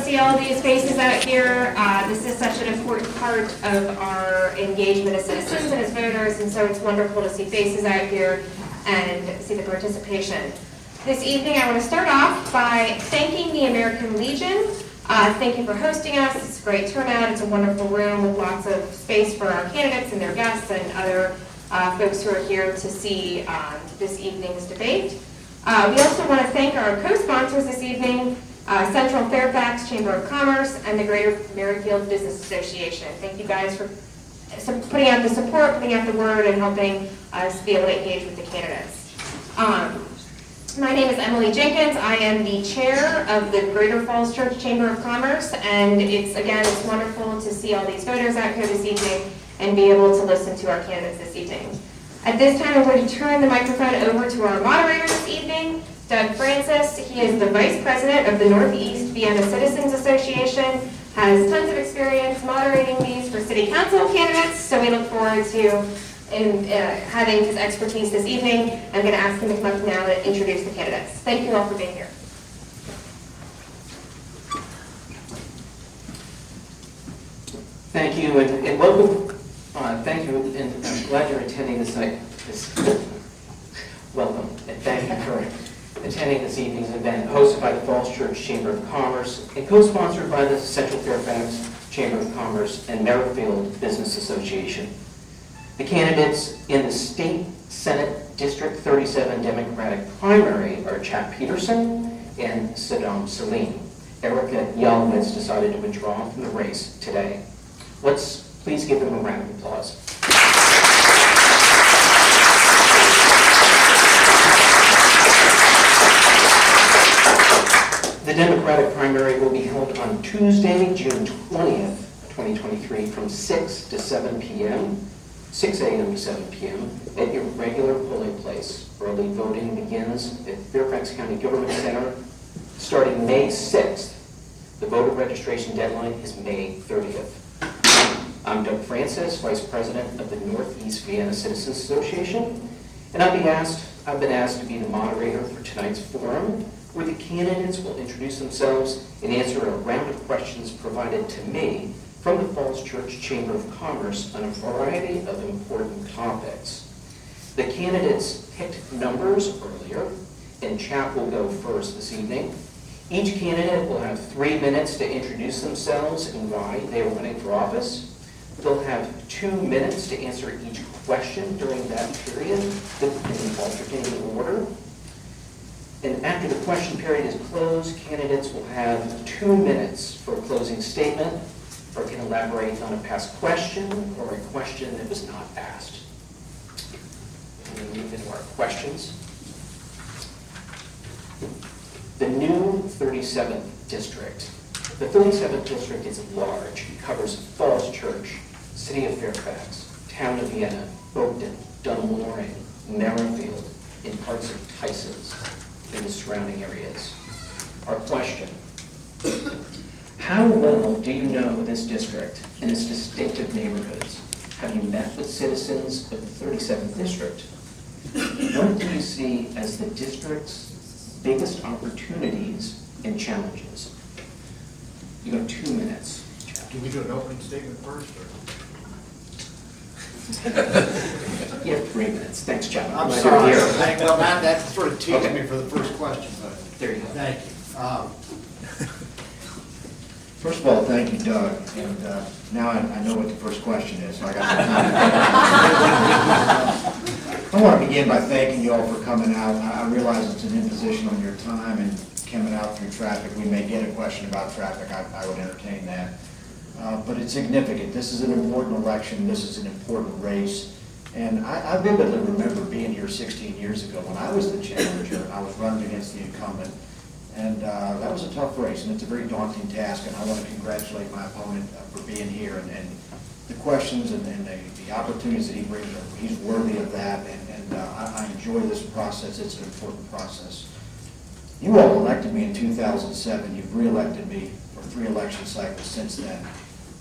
see all these faces out here. This is such an important part of our engagement as citizens and as voters, and so it's wonderful to see faces out here and see the participation. This evening, I want to start off by thanking the American Legion. Thank you for hosting us. It's a great turnout. It's a wonderful room with lots of space for our candidates and their guests and other folks who are here to see this evening's debate. We also want to thank our co-sponsors this evening, Central Fairfax Chamber of Commerce and the Greater Merrifield Business Association. Thank you guys for putting out the support, putting out the word, and helping us be able to engage with the candidates. My name is Emily Jenkins. I am the chair of the Greater Falls Church Chamber of Commerce, and it's wonderful to see all these voters out here this evening and be able to listen to our candidates this evening. At this time, I'm going to turn the microphone over to our moderator this evening, Doug Francis. He is the vice president of the Northeast Vienna Citizens Association, has tons of experience moderating these for city council candidates, so we look forward to having his expertise this evening. I'm going to ask him to come up now to introduce the candidates. Thank you all for being here. Thank you and welcome. Thank you, and I'm glad you're attending this night. Welcome, and thank you for attending this evening's event, hosted by the Falls Church Chamber of Commerce and co-sponsored by the Central Fairfax Chamber of Commerce and Merrifield Business Association. The candidates in the State Senate District 37 Democratic primary are Chap Peterson and Saddam Salim. Erica Yalowitz decided to withdraw from the race today. Let's please give them a round of applause. The Democratic primary will be held on Tuesday, June 20th, 2023 from 6 to 7 p.m., 6 a.m. to 7 p.m. at your regular polling place. Early voting begins at Fairfax County Government Center starting May 6th. The voter registration deadline is May 30th. I'm Doug Francis, Vice President of the Northeast Vienna Citizens Association, and I've been asked to be the moderator for tonight's forum, where the candidates will introduce themselves and answer a round of questions provided to me from the Falls Church Chamber of Commerce on a variety of important topics. The candidates picked numbers earlier, and Chap will go first this evening. Each candidate will have 3 minutes to introduce themselves and why they are running for office. They'll have 2 minutes to answer each question during that period in alternating order. And after the question period is closed, candidates will have 2 minutes for a closing statement or can elaborate on a past question or a question that was not asked. And then move into our questions. The new 37th district. The 37th district is large. It covers Falls Church, City of Fairfax, Town of Vienna, Oakton, Dunmore, Merrifield, and parts of Tysons and the surrounding areas. Our question: how well do you know this district and its distinctive neighborhoods? Have you met with citizens of the 37th district? What do you see as the district's biggest opportunities and challenges? You got 2 minutes. Can we do an opening statement first? You have 3 minutes. Thanks, Chap. I'm glad sorry. you're here. Well, that sort of teased Okay. me for the first question, but There you go. thank you. First of all, thank you, Doug. And now I know what the first question is, so I got I want to begin by thanking you all for coming out. I realize it's an imposition on your time and coming out through traffic. We may get a question about traffic. I would entertain that. But it's significant. This is an important election. This is an important race. And I vividly remember being here 16 years ago when I was the challenger. I was running against the incumbent. And that was a tough race, and it's a very daunting task. And I want to congratulate my opponent for being here. And the questions and the opportunities that he brings, he's worthy of that. And I enjoy this process. It's an important process. You all elected me in 2007. You've re-elected me for 3 election cycles since then.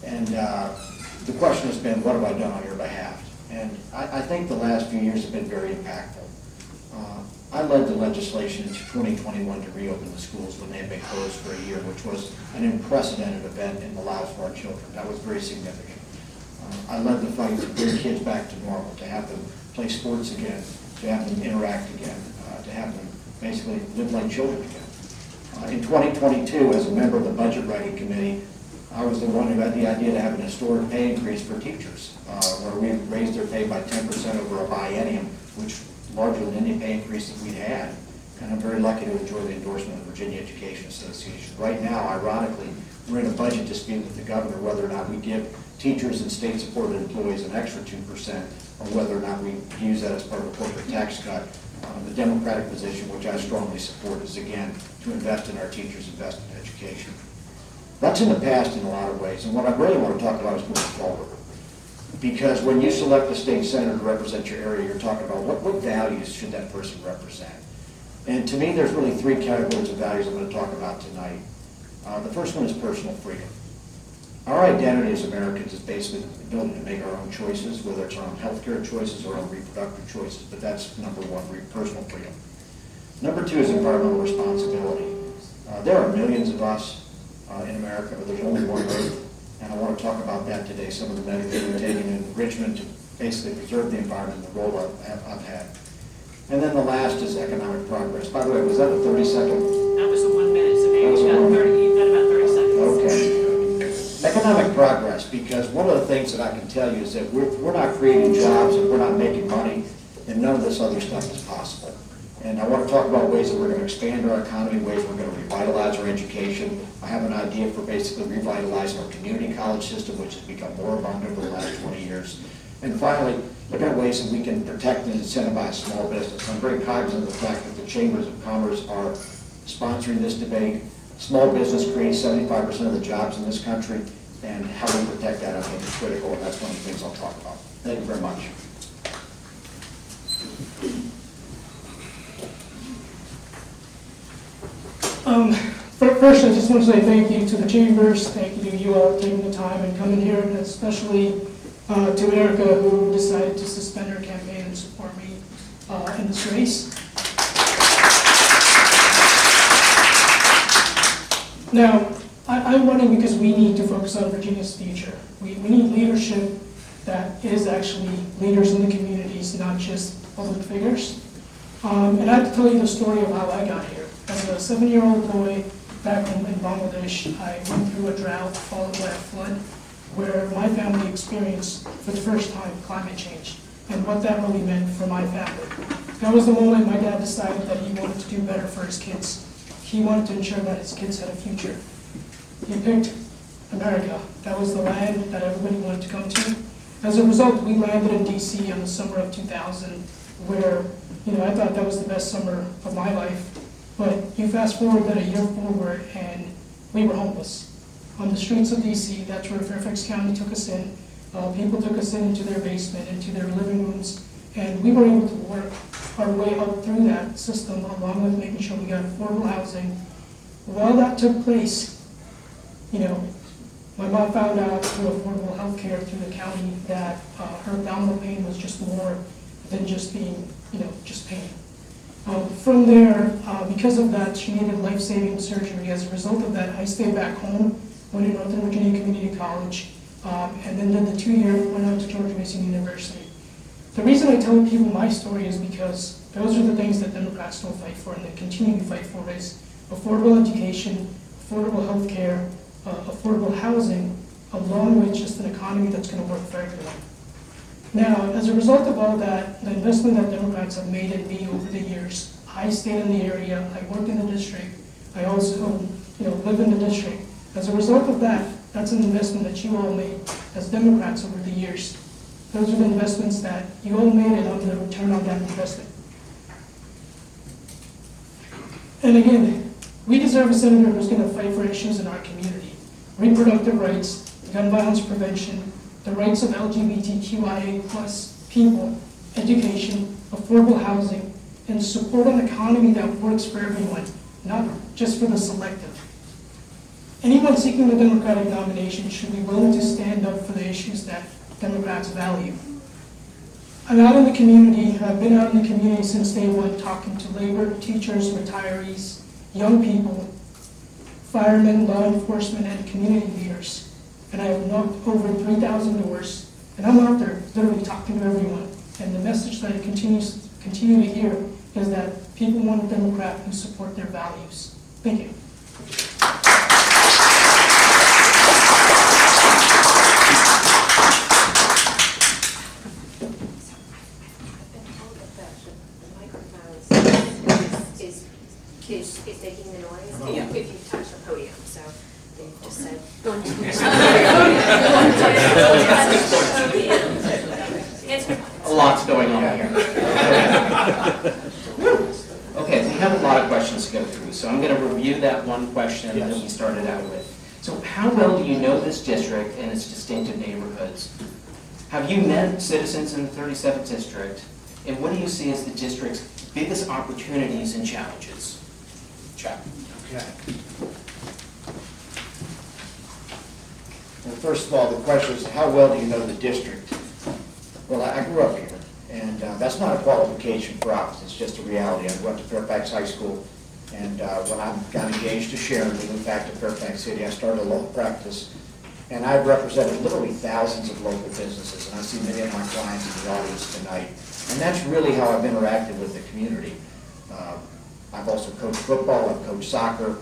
And the question has been, what have I done on your behalf? And I think the last few years have been very impactful. I led the legislation in 2021 to reopen the schools when they had been closed for a year, which was an unprecedented event in the lives of our children. That was very significant. I led the fight to bring kids back to normal, to have them play sports again, to have them interact again, to have them basically live like children again. In 2022, as a member of the Budget Writing Committee, I was the one who had the idea to have an historic pay increase for teachers, where we raised their pay by 10% over a biennium, which larger than any pay increase that we'd had. And I'm very lucky to enjoy the endorsement of the Virginia Education Association. Right now, ironically, we're in a budget dispute with the governor whether or not we give teachers and state-supported employees an extra 2%, or whether or not we use that as part of a corporate tax cut. The Democratic position, which I strongly support, is again to invest in our teachers, invest in education. That's in the past in a lot of ways, and what I really want to talk about is moving forward. Because when you select a state senator to represent your area, you're talking about what values should that person represent. And to me, there's really three categories of values I'm going to talk about tonight. The first one is personal freedom. Our identity as Americans is basically the ability to make our own choices, whether it's our own healthcare choices or our own reproductive choices, but that's number one, personal freedom. Number two is environmental responsibility. There are millions of us in America, but there's only one Earth, and I want to talk about that today, some of the measures that we're taking in Richmond to basically preserve the environment, the role I've had. And then the last is economic progress. By the way, was that a 30-second? That was the 1 minute, so maybe you've got about 30 seconds. Okay. Economic progress, because one of the things that I can tell you is that we're not creating jobs and we're not making money, and none of this other stuff is possible. And I want to talk about ways that we're going to expand our economy, ways we're going to revitalize our education. I have an idea for basically revitalizing our community college system, which has become more abundant over the last 20 years. And finally, looking at ways that we can protect and incentivize small business. I'm very cognizant of the fact that the Chambers of Commerce are sponsoring this debate. Small business creates 75% of the jobs in this country, and how we protect that, I think, is critical, and that's one of the things I'll talk about. Thank you very much. First, I just want to say thank you to the Chambers, thank you to you all taking the time and coming here, and especially to Erica, who decided to suspend her campaign and support me in this race. Now, I'm running because we need to focus on Virginia's future. We need leadership that is actually leaders in the communities, not just public figures. And I have to tell you the story of how I got here. As a 7-year-old boy back home in Bangladesh, I went through a drought followed by a flood where my family experienced for the first time climate change and what that really meant for my family. That was the moment my dad decided that he wanted to do better for his kids. He wanted to ensure that his kids had a future. He picked America. That was the land that everybody wanted to come to. As a result, we landed in DC in the summer of 2000, where, I thought that was the best summer of my life. But you fast forward that a year forward, and we were homeless. On the streets of DC, that's where Fairfax County took us in. People took us into their basement, into their living rooms, and we were able to work our way up through that system, along with making sure we got affordable housing. While that took place, my mom found out through affordable health care through the county that her abdominal pain was just more than just being, just pain. From there, because of that, she needed life-saving surgery. As a result of that, I stayed back home, went to Northern Virginia Community College, and then did the 2-year, went out to George Mason University. The reason I tell people my story is because those are the things that Democrats don't fight for and they continue to fight for is affordable education, affordable health care, affordable housing, along with just an economy that's going to work for everyone. Now, as a result of all that, the investment that Democrats have made in me over the years, I stayed in the area, I worked in the district, I also live in the district. As a result of that, that's an investment that you all made as Democrats over the years. Those are the investments that you all made, and I'm going to return on that investment. And again, we deserve a senator who's going to fight for issues in our community. Reproductive rights, gun violence prevention, the rights of LGBTQIA+ people, education, affordable housing, and support an economy that works for everyone, not just for the selective. Anyone seeking the Democratic nomination should be willing to stand up for the issues that Democrats value. I'm out in the community. I've been out in the community since day one, talking to labor, teachers, retirees, young people, firemen, law enforcement, and community leaders. And I have knocked over 3,000 doors, and I'm out there literally talking to everyone. And the message that I continue to hear is that people want a Democrat who support their values. Thank you. Is making the noise if you touch the podium, so they just said. Don't touch the podium. A lot's going on here. Okay, we have a lot of questions to go through, so I'm going to review that one question that we started out with. So how well do you know this district and its distinctive neighborhoods? Have you met citizens in the 37th district, and what do you see as the district's biggest opportunities and challenges? Chap. Okay. Well, first of all, the question is, how well do you know the district? Well, I grew up here, and that's not a qualification for office, it's just a reality. I went to Fairfax High School, and when I got engaged to Sharon, we moved back to Fairfax City, I started a law practice, and I've represented literally thousands of local businesses, and I see many of my clients in the audience tonight. And that's really how I've interacted with the community. I've also coached football, I've coached soccer,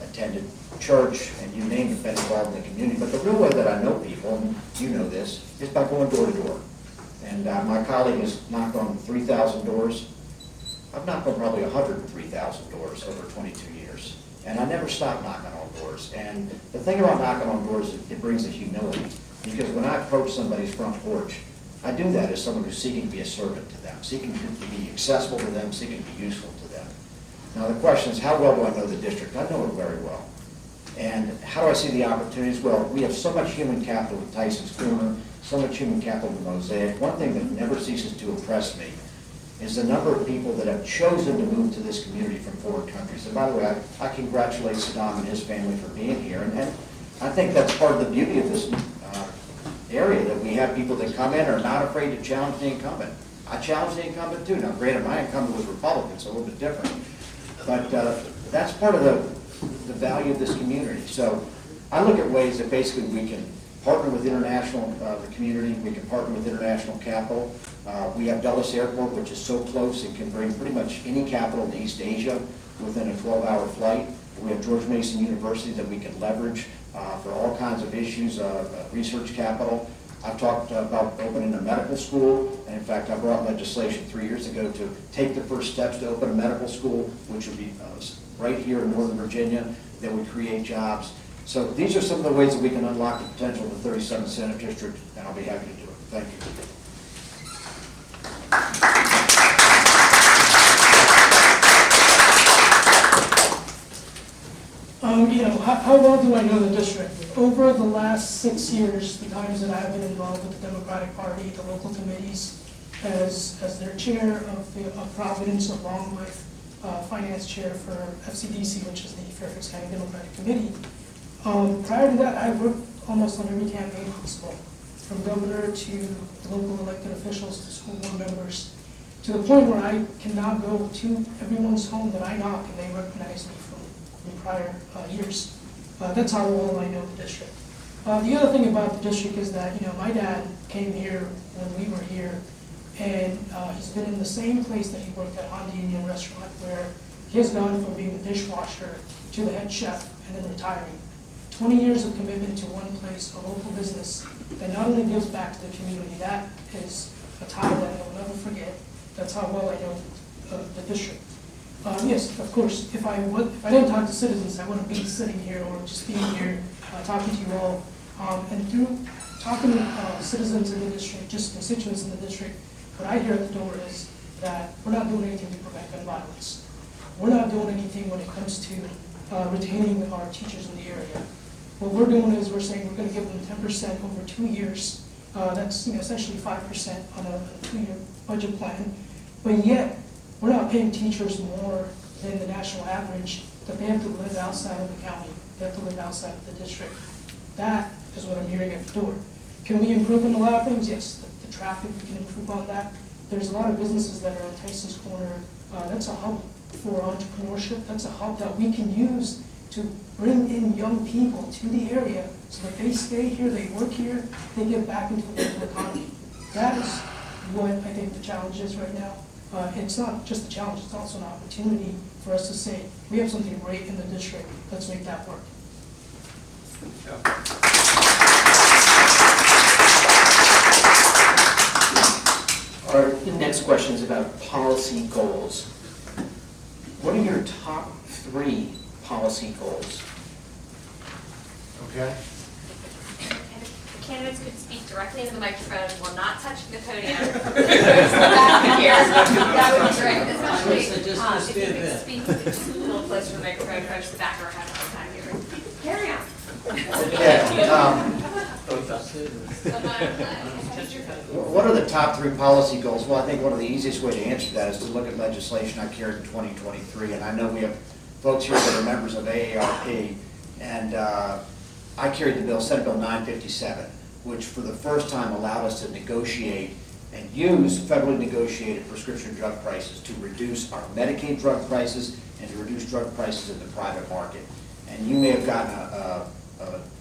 attended church, and you name it, been involved in the community. But the real way that I know people, and you know this, is by going door to door. And my colleague has knocked on 3,000 doors. I've knocked on probably 103,000 doors over 22 years. And I never stop knocking on doors. And the thing about knocking on doors is it brings a humility. Because when I approach somebody's front porch, I do that as someone who's seeking to be a servant to them, seeking to be accessible to them, seeking to be useful to them. Now the question is, how well do I know the district? I know it very well. And how do I see the opportunities? Well, we have so much human capital with Tyson's Corner, so much human capital with Mosaic. One thing that never ceases to impress me is the number of people that have chosen to move to this community from foreign countries. And by the way, I congratulate Saddam and his family for being here. And I think that's part of the beauty of this area, that we have people that come in are not afraid to challenge the incumbent. I challenge the incumbent too. Now granted, my incumbent was Republican, so a little bit different. But that's part of the value of this community. So I look at ways that basically we can partner with international, the community, we can partner with international capital. We have Dulles Airport, which is so close, it can bring pretty much any capital in East Asia within a 12-hour flight. We have George Mason University that we can leverage for all kinds of issues, research capital. I've talked about opening a medical school, and in fact, I brought legislation 3 years ago to take the first steps to open a medical school, which would be right here in Northern Virginia, that would create jobs. So these are some of the ways that we can unlock the potential of the 37th Senate District, and I'll be happy to do it. Thank you. How well do I know the district? Over the last 6 years, the times that I've been involved with the Democratic Party, the local committees, as their chair of Providence, along with finance chair for FCDC, which is the Fairfax County Democratic Committee. Prior to that, I worked almost on every campaign possible, from governor to local elected officials to school board members, to the point where I can now go to everyone's home that I knock and they recognize me from prior years. That's how well I know the district. The other thing about the district is that, my dad came here when we were here, and he's been in the same place that he worked at Honda Union Restaurant, where he has gone from being the dishwasher to the head chef and then retiring. 20 years of commitment to one place, a local business, that not only gives back to the community, that is a tie that I will never forget. That's how well I know the district. Yes, of course, if I didn't talk to citizens, I wouldn't be sitting here or just being here talking to you all. And through talking to citizens in the district, just constituents in the district, what I hear at the door is that we're not doing anything to prevent gun violence. We're not doing anything when it comes to retaining our teachers in the area. What we're doing is we're saying we're going to give them 10% over 2 years. That's essentially 5% on a 2-year budget plan. But yet, we're not paying teachers more than the national average, that they have to live outside of the county. They have to live outside of the district. That is what I'm hearing at the door. Can we improve on a lot of things? Yes. The the traffic, we can improve on that. There's a lot of businesses that are in Tyson's Corner. That's a hub for entrepreneurship. That's a hub that we can use to bring in young people to the area so that they stay here, they work here, they get back into the local economy. That is what I think the challenge is right now. It's not just a challenge, it's also an opportunity for us to say, we have something great in the district, let's make that work. Our next question is about policy goals. What are your top 3 policy goals? Okay. And if the candidates could speak directly into the microphone while not touching the podium. That would be great, especially So just if you do could that. speak a little closer to the microphone, folks in the back are having a hard time hearing. Carry on. Okay. So, What are the top 3 policy goals? Well, I think one of the easiest way to answer that is to look at legislation I carried in 2023. And I know we have folks here that are members of AARP. And I carried the bill, Senate Bill 957, which for the first time allowed us to negotiate and use federally negotiated prescription drug prices to reduce our Medicaid drug prices and to reduce drug prices in the private market. And you may have gotten a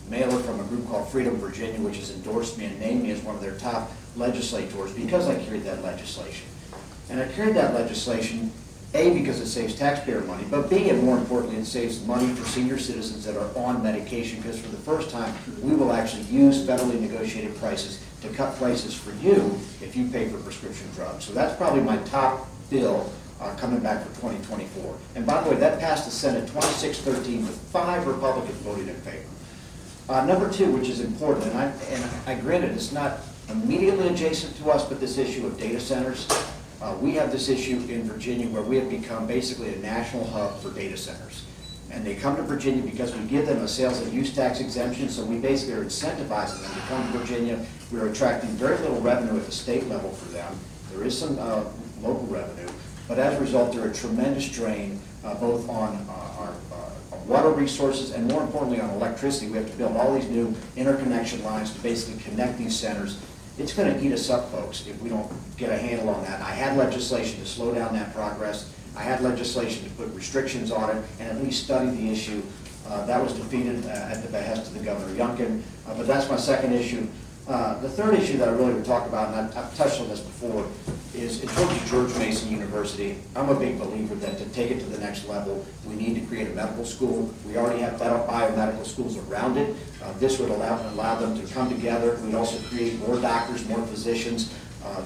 mailer from a group called Freedom Virginia, which has endorsed me and named me as one of their top legislators because I carried that legislation. And I carried that legislation, A, because it saves taxpayer money, but B, and more importantly, it saves money for senior citizens that are on medication, because for the first time, we will actually use federally negotiated prices to cut prices for you if you pay for prescription drugs. So that's probably my top bill coming back for 2024. And by the way, that passed the Senate 26-13 with 5 Republicans voting in favor. Number 2, which is important, and I granted it's not immediately adjacent to us, but this issue of data centers. We have this issue in Virginia where we have become basically a national hub for data centers. And they come to Virginia because we give them a sales and use tax exemption, so we basically are incentivizing them to come to Virginia. We're attracting very little revenue at the state level for them. There is some local revenue, but as a result, they're a tremendous drain both on our water resources and more importantly on electricity. We have to build all these new interconnection lines to basically connect these centers. It's going to eat us up, folks, if we don't get a handle on that. I had legislation to slow down that progress. I had legislation to put restrictions on it and at least study the issue. That was defeated at the behest of the Governor Youngkin. But that's my second issue. The third issue that I really would talk about, and I've touched on this before, is in terms of George Mason University. I'm a big believer that to take it to the next level, we need to create a medical school. We already have biomedical schools around it. This would allow them to come together. We'd also create more doctors, more physicians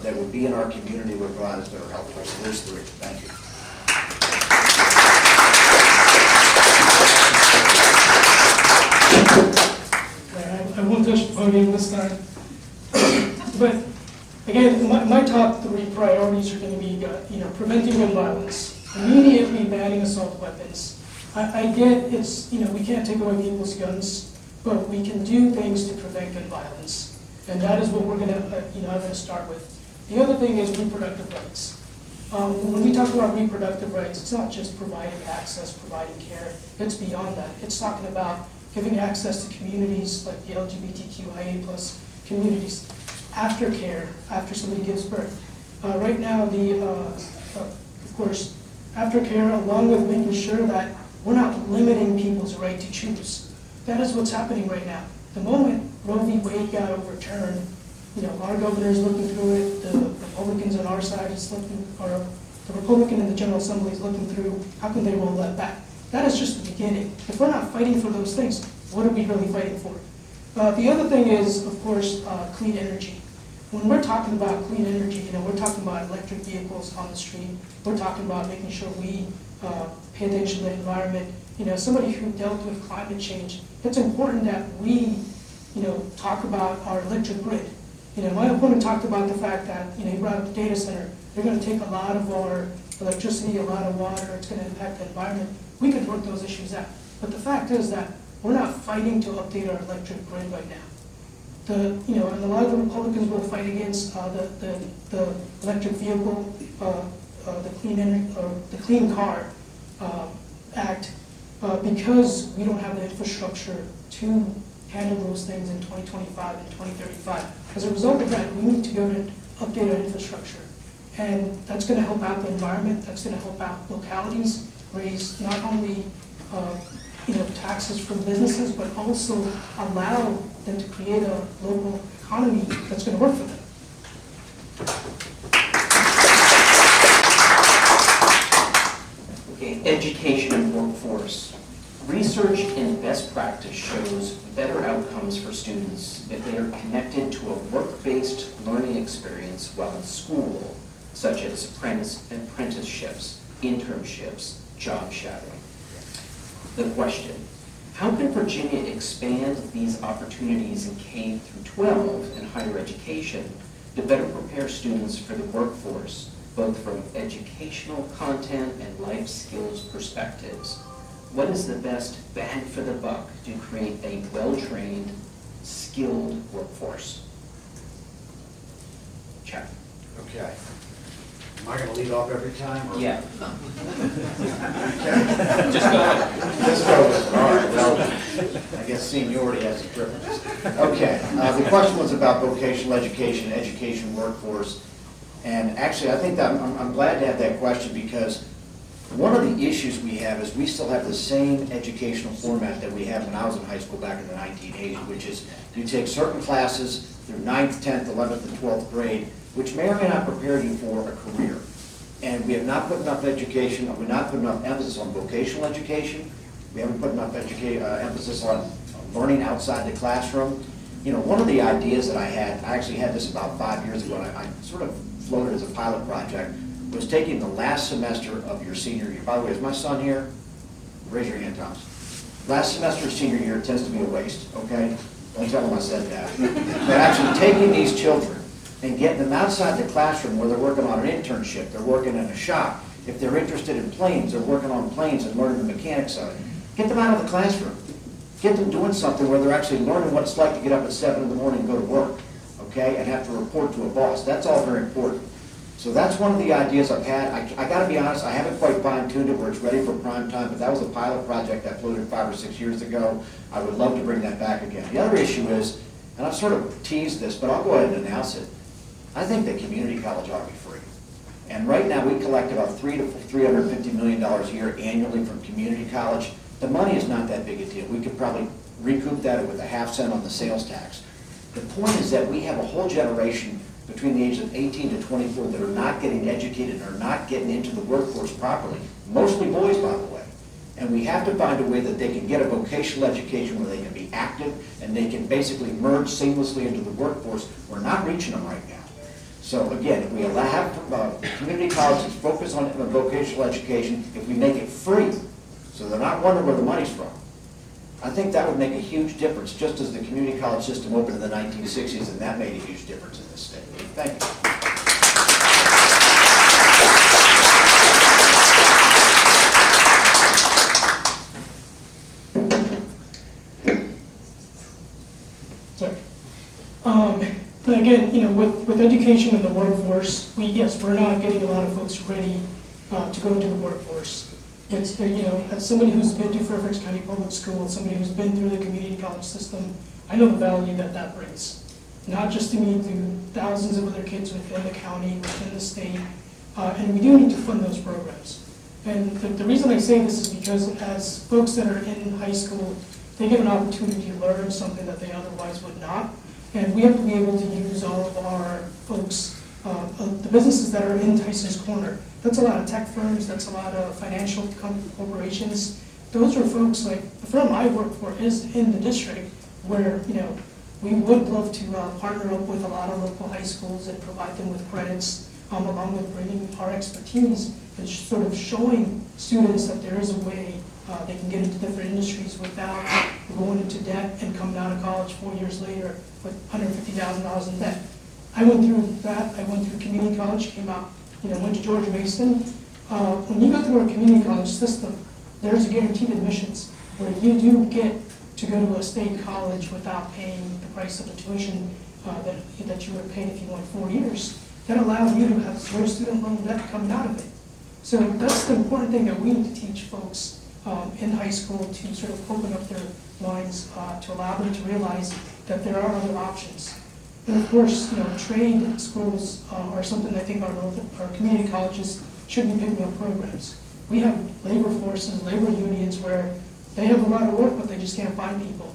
that would be in our community, would provide us better health care. So there's 3. Thank you. I won't touch the podium this time. But again, my top 3 priorities are going to be, preventing gun violence, immediately banning assault weapons. I get it's, we can't take away people's guns, but we can do things to prevent gun violence. And that is what we're going to, I'm going to start with. The other thing is reproductive rights. When we talk about reproductive rights, it's not just providing access, providing care. It's beyond that. It's talking about giving access to communities like the LGBTQIA+ communities, aftercare, after somebody gives birth. Right now, of course, aftercare, along with making sure that we're not limiting people's right to choose. That is what's happening right now. The moment Roe v. Wade got overturned, our governor is looking through it, the Republicans on our side is looking, or the Republican in the General Assembly is looking through, how can they roll that back? That is just the beginning. If we're not fighting for those things, what are we really fighting for? The other thing is, of course, clean energy. When we're talking about clean energy, we're talking about electric vehicles on the street. We're talking about making sure we pay attention to the environment. Somebody who dealt with climate change, it's important that we, talk about our electric grid. My opponent talked about the fact that, he brought up the data center. They're going to take a lot of our electricity, a lot of water. It's going to impact the environment. We could work those issues out. But the fact is that we're not fighting to update our electric grid right now. And a lot of the Republicans will fight against the electric vehicle, the Clean Car Act, because we don't have the infrastructure to handle those things in 2025 and 2035. As a result of that, we need to go to update our infrastructure. And that's going to help out the environment, that's going to help out localities, raise not only taxes from businesses, but also allow them to create a local economy that's going to work for them. Okay, education and workforce. Research and best practice shows better outcomes for students if they are connected to a work-based learning experience while in school, such as apprenticeships, internships, job shadowing. The question, how can Virginia expand these opportunities in K through 12 and higher education to better prepare students for the workforce, both from educational content and life skills perspectives? What is the best bang for the buck to create a well-trained, skilled workforce? Chuck. Okay. Am I gonna lead off every time? or- Yeah. Just go with it. All right, well, I guess seniority has its privileges. Okay, the question was about vocational education, education workforce. And actually, I think that I'm glad to have that question because one of the issues we have is we still have the same educational format that we had when I was in high school back in the 1980s, which is you take certain classes through 9th, 10th, 11th, and 12th grade, which may or may not prepare you for a career. And we have not put enough education, we're not putting enough emphasis on vocational education. We haven't put enough emphasis on learning outside the classroom. You know, one of the ideas that I actually had this about 5 years ago, and I sort of floated as a pilot project, was taking the last semester of your senior year. By the way, is my son here? Raise your hand, Thomas. Last semester of senior year tends to be a waste, okay? Don't tell them I said that. But actually taking these children and getting them outside the classroom where they're working on an internship, they're working in a shop. If they're interested in planes, they're working on planes and learning the mechanics of it. Get them out of the classroom. Get them doing something where they're actually learning what it's like to get up at 7 in the morning and go to work, okay, and have to report to a boss. That's all very important. So that's one of the ideas I've had. I gotta be honest, I haven't quite fine-tuned it where it's ready for prime time, but that was a pilot project that floated 5 or 6 years ago. I would love to bring that back again. The other issue is, and I've sort of teased this, but I'll go ahead and announce it. I think that community college ought to be free. And right now, we collect about $300 to $350 million a year annually from community college. The money is not that big a deal. We could probably recoup that with a half-cent on the sales tax. The point is that we have a whole generation between the ages of 18 to 24 that are not getting educated and are not getting into the workforce properly, mostly boys, by the way. And we have to find a way that they can get a vocational education where they can be active and they can basically merge seamlessly into the workforce. We're not reaching them right now. So again, if we allow community colleges focus on vocational education, if we make it free, so they're not wondering where the money's from, I think that would make a huge difference, just as the community college system opened in the 1960s, and that made a huge difference in this state. Thank you. Sorry. But again, with education and the workforce, we're not getting a lot of folks ready to go into the workforce. It's, as somebody who's been to Fairfax County Public Schools, somebody who's been through the community college system, I know the value that that brings. Not just to me, to thousands of other kids within the county, within the state, and we do need to fund those programs. And the reason I say this is because as folks that are in high school, they get an opportunity to learn something that they otherwise would not. And we have to be able to use all of our folks, the businesses that are in Tyson's Corner. That's a lot of tech firms, that's a lot of financial corporations. Those are folks like, the firm I work for is in the district where, we would love to partner up with a lot of local high schools and provide them with credits, along with bringing our expertise and sort of showing students that there is a way they can get into different industries without going into debt and coming out of college 4 years later with $150,000 in debt. I went through that. I went through community college, came out, went to George Mason. When you go through our community college system, there's a guaranteed admissions where you do get to go to a state college without paying the price of the tuition that you would have paid if you went 4 years. That allows you to have zero student loan debt coming out of it. So that's the important thing that we need to teach folks in high school to sort of open up their minds to allow them to realize that there are other options. And of course, trade schools are something I think our community colleges should be picking up programs. We have labor forces, labor unions where they have a lot of work, but they just can't find people.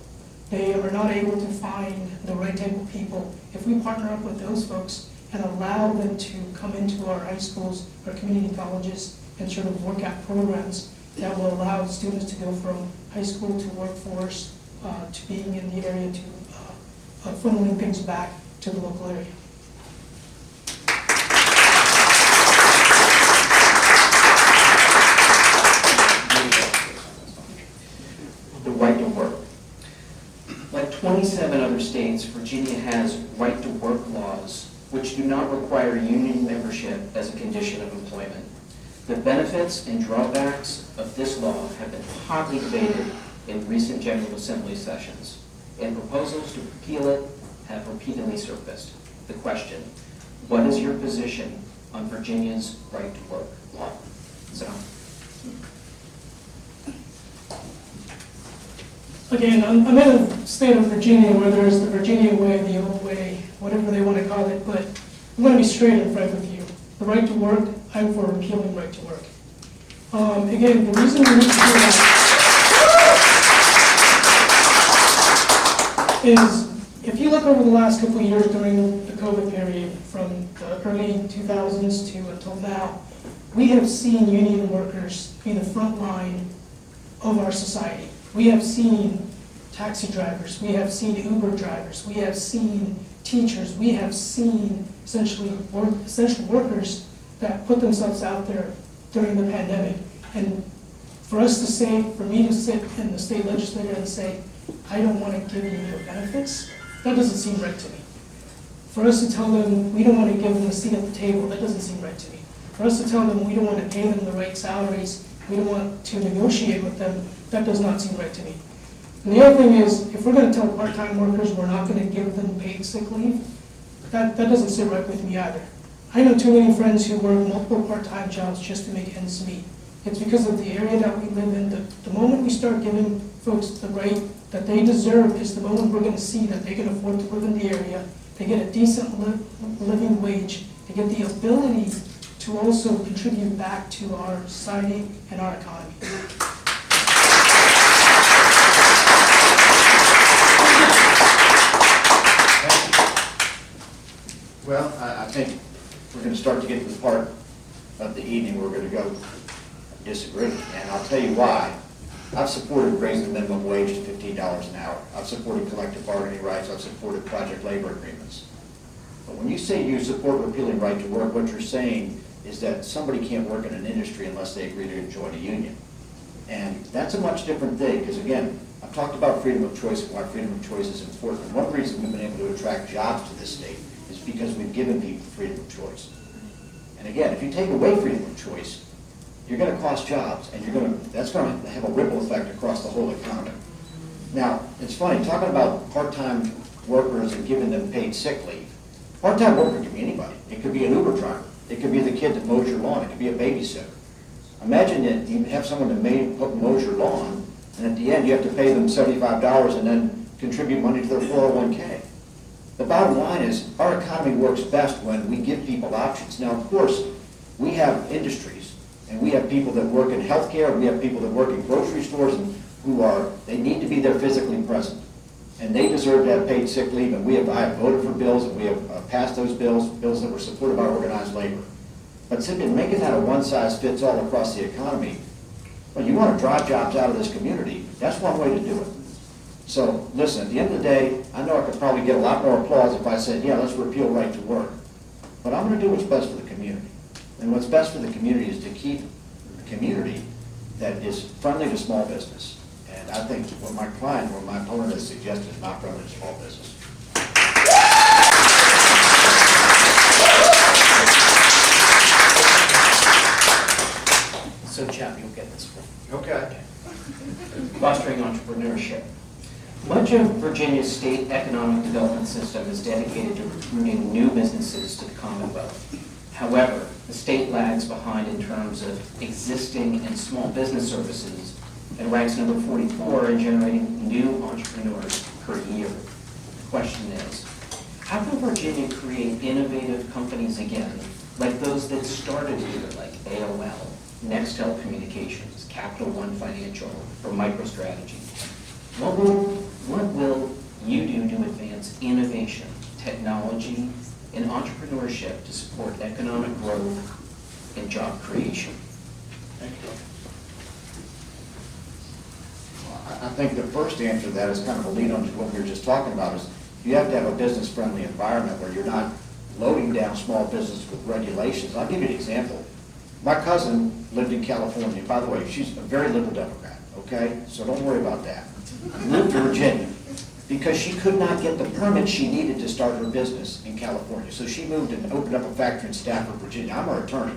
They are not able to find the right type of people. If we partner up with those folks and allow them to come into our high schools, our community colleges, and sort of work out programs that will allow students to go from high school to workforce, to being in the area, to funneling things back to the local area. The right to work. Like 27 other states, Virginia has right to work laws which do not require union membership as a condition of employment. The benefits and drawbacks of this law have been hotly debated in recent General Assembly sessions, and proposals to repeal it have repeatedly surfaced. The question, what is your position on Virginia's right to work law? So, Again, I'm in a state of Virginia where there's the Virginia way, the old way, whatever they want to call it, but I'm going to be straight and frank with you. The right to work, I'm for repealing right to work. Again, the reason we need to do that is, if you look over the last couple of years during the COVID period, from the early 2000s to until now, we have seen union workers be the front line of our society. We have seen taxi drivers, we have seen Uber drivers, we have seen teachers, we have seen essential workers that put themselves out there during the pandemic. And for us to say, for me to sit in the state legislature and say, I don't want to give you your benefits, that doesn't seem right to me. For us to tell them we don't want to give them a seat at the table, that doesn't seem right to me. For us to tell them we don't want to pay them the right salaries, we don't want to negotiate with them, that does not seem right to me. And the other thing is, if we're going to tell part-time workers we're not going to give them paid sick leave, that doesn't sit right with me either. I know too many friends who work multiple part-time jobs just to make ends meet. It's because of the area that we live in. The moment we start giving folks the right that they deserve is the moment we're going to see that they can afford to live in the area, they get a decent living wage, they get the ability to also contribute back to our society and our economy. Well, I think we're going to start to get to the part of the evening where we're going to go disagree, and I'll tell you why. I've supported raising the minimum wage to $15 an hour. I've supported collective bargaining rights. I've supported project labor agreements. But when you say you support repealing right to work, what you're saying is that somebody can't work in an industry unless they agree to join a union. And that's a much different thing, because again, I've talked about freedom of choice and why freedom of choice is important. And one reason we've been able to attract jobs to this state is because we've given people freedom of choice. And again, if you take away freedom of choice, you're going to cost jobs, and that's going to have a ripple effect across the whole economy. Now, it's funny, talking about part-time workers and giving them paid sick leave. Part-time worker could be anybody. It could be an Uber driver. It could be the kid that mows your lawn. It could be a babysitter. Imagine that you have someone that mows your lawn, and at the end you have to pay them $75 and then contribute money to their 401k. The bottom line is our economy works best when we give people options. Now, of course, we have industries, and we have people that work in healthcare, and we have people that work in grocery stores, and they need to be there physically present. And they deserve to have paid sick leave, and I have voted for bills, and we have passed those bills that were supported by organized labor. But simply making that a one-size-fits-all across the economy, well, you want to drive jobs out of this community, that's one way to do it. So, listen, at the end of the day, I know I could probably get a lot more applause if I said, yeah, let's repeal right to work. But I'm going to do what's best for the community. And what's best for the community is to keep a community that is friendly to small business. And I think what my client or my opponent has suggested is not friendly to small business. So, Chap, you'll get this one. Okay. Fostering entrepreneurship. Much of Virginia's state economic development system is dedicated to recruiting new businesses to the Commonwealth. However, the state lags behind in terms of existing and small business services and ranks number 44 in generating new entrepreneurs per year. The question is, how will Virginia create innovative companies again, like those that started here, like AOL, Nextel Communications, Capital One Financial, or MicroStrategy? What will you do to advance innovation, technology, and entrepreneurship to support economic growth and job creation? Thank you. I think the first answer to that is kind of a lead on to what we were just talking about, is you have to have a business-friendly environment where you're not loading down small business with regulations. I'll give you an example. My cousin lived in California. By the way, she's a very liberal Democrat, okay? So don't worry about that. Moved to Virginia because she could not get the permit she needed to start her business in California. So she moved and opened up a factory in Stafford, Virginia. I'm her attorney.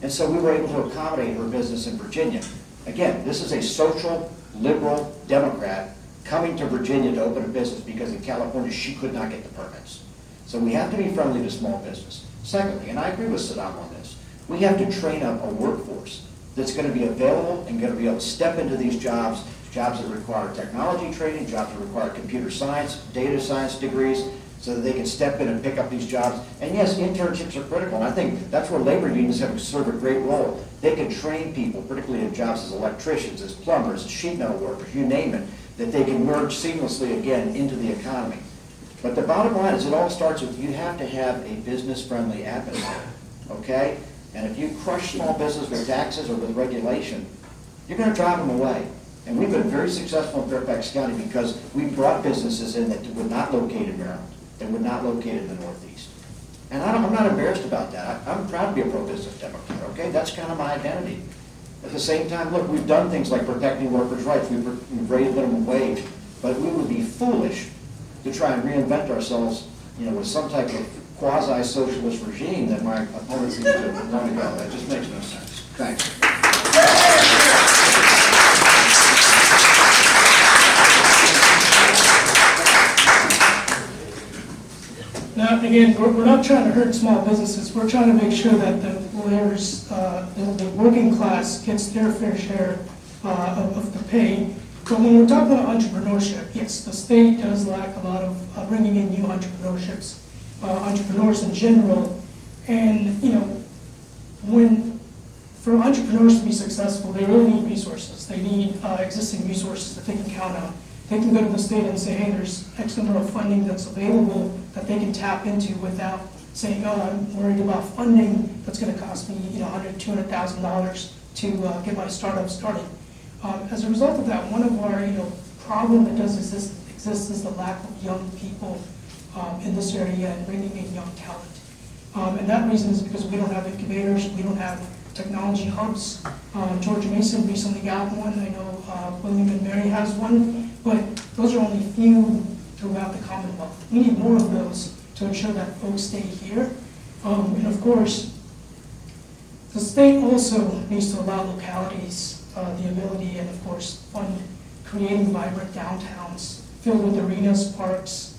And so we were able to accommodate her business in Virginia. Again, this is a social, liberal Democrat coming to Virginia to open a business because in California she could not get the permits. So we have to be friendly to small business. Secondly, and I agree with Saddam on this, we have to train up a workforce that's going to be available and going to be able to step into these jobs, jobs that require technology training, jobs that require computer science, data science degrees, so that they can step in and pick up these jobs. And yes, internships are critical, and I think that's where labor unions have served a great role. They can train people, particularly in jobs as electricians, as plumbers, as sheet metal workers, you name it, that they can merge seamlessly again into the economy. But the bottom line is it all starts with you have to have a business-friendly atmosphere, okay? And if you crush small business with taxes or with regulation, you're going to drive them away. And we've been very successful in Fairfax County because we brought businesses in that would not locate in Maryland, that would not locate in the Northeast. And I'm not embarrassed about that. I'm proud to be a pro-business Democrat, okay? That's kind of my identity. At the same time, look, we've done things like protecting workers' rights. We've raised minimum wage, but we would be foolish to try and reinvent ourselves, with some type of quasi-socialist regime that my opponents seem to want to go. That just makes no sense. Thanks. Now, again, we're not trying to hurt small businesses. We're trying to make sure that the employers, the working class gets their fair share of the pay. But when we're talking about entrepreneurship, yes, the state does lack a lot of bringing in new entrepreneurs in general. And, for entrepreneurs to be successful, they really need resources. They need existing resources that they can count on. They can go to the state and say, hey, there's X number of funding that's available that they can tap into without saying, oh, I'm worried about funding that's going to cost me, $100,000, $200,000 to get my startup started. As a result of that, one of our problem that does exist is the lack of young people in this area and bringing in young talent. And that reason is because we don't have incubators, we don't have technology hubs. George Mason recently got one. I know William and Mary has one, but those are only few throughout the Commonwealth. We need more of those to ensure that folks stay here. And of course, the state also needs to allow localities the ability and, of course, fund creating vibrant downtowns filled with arenas, parks,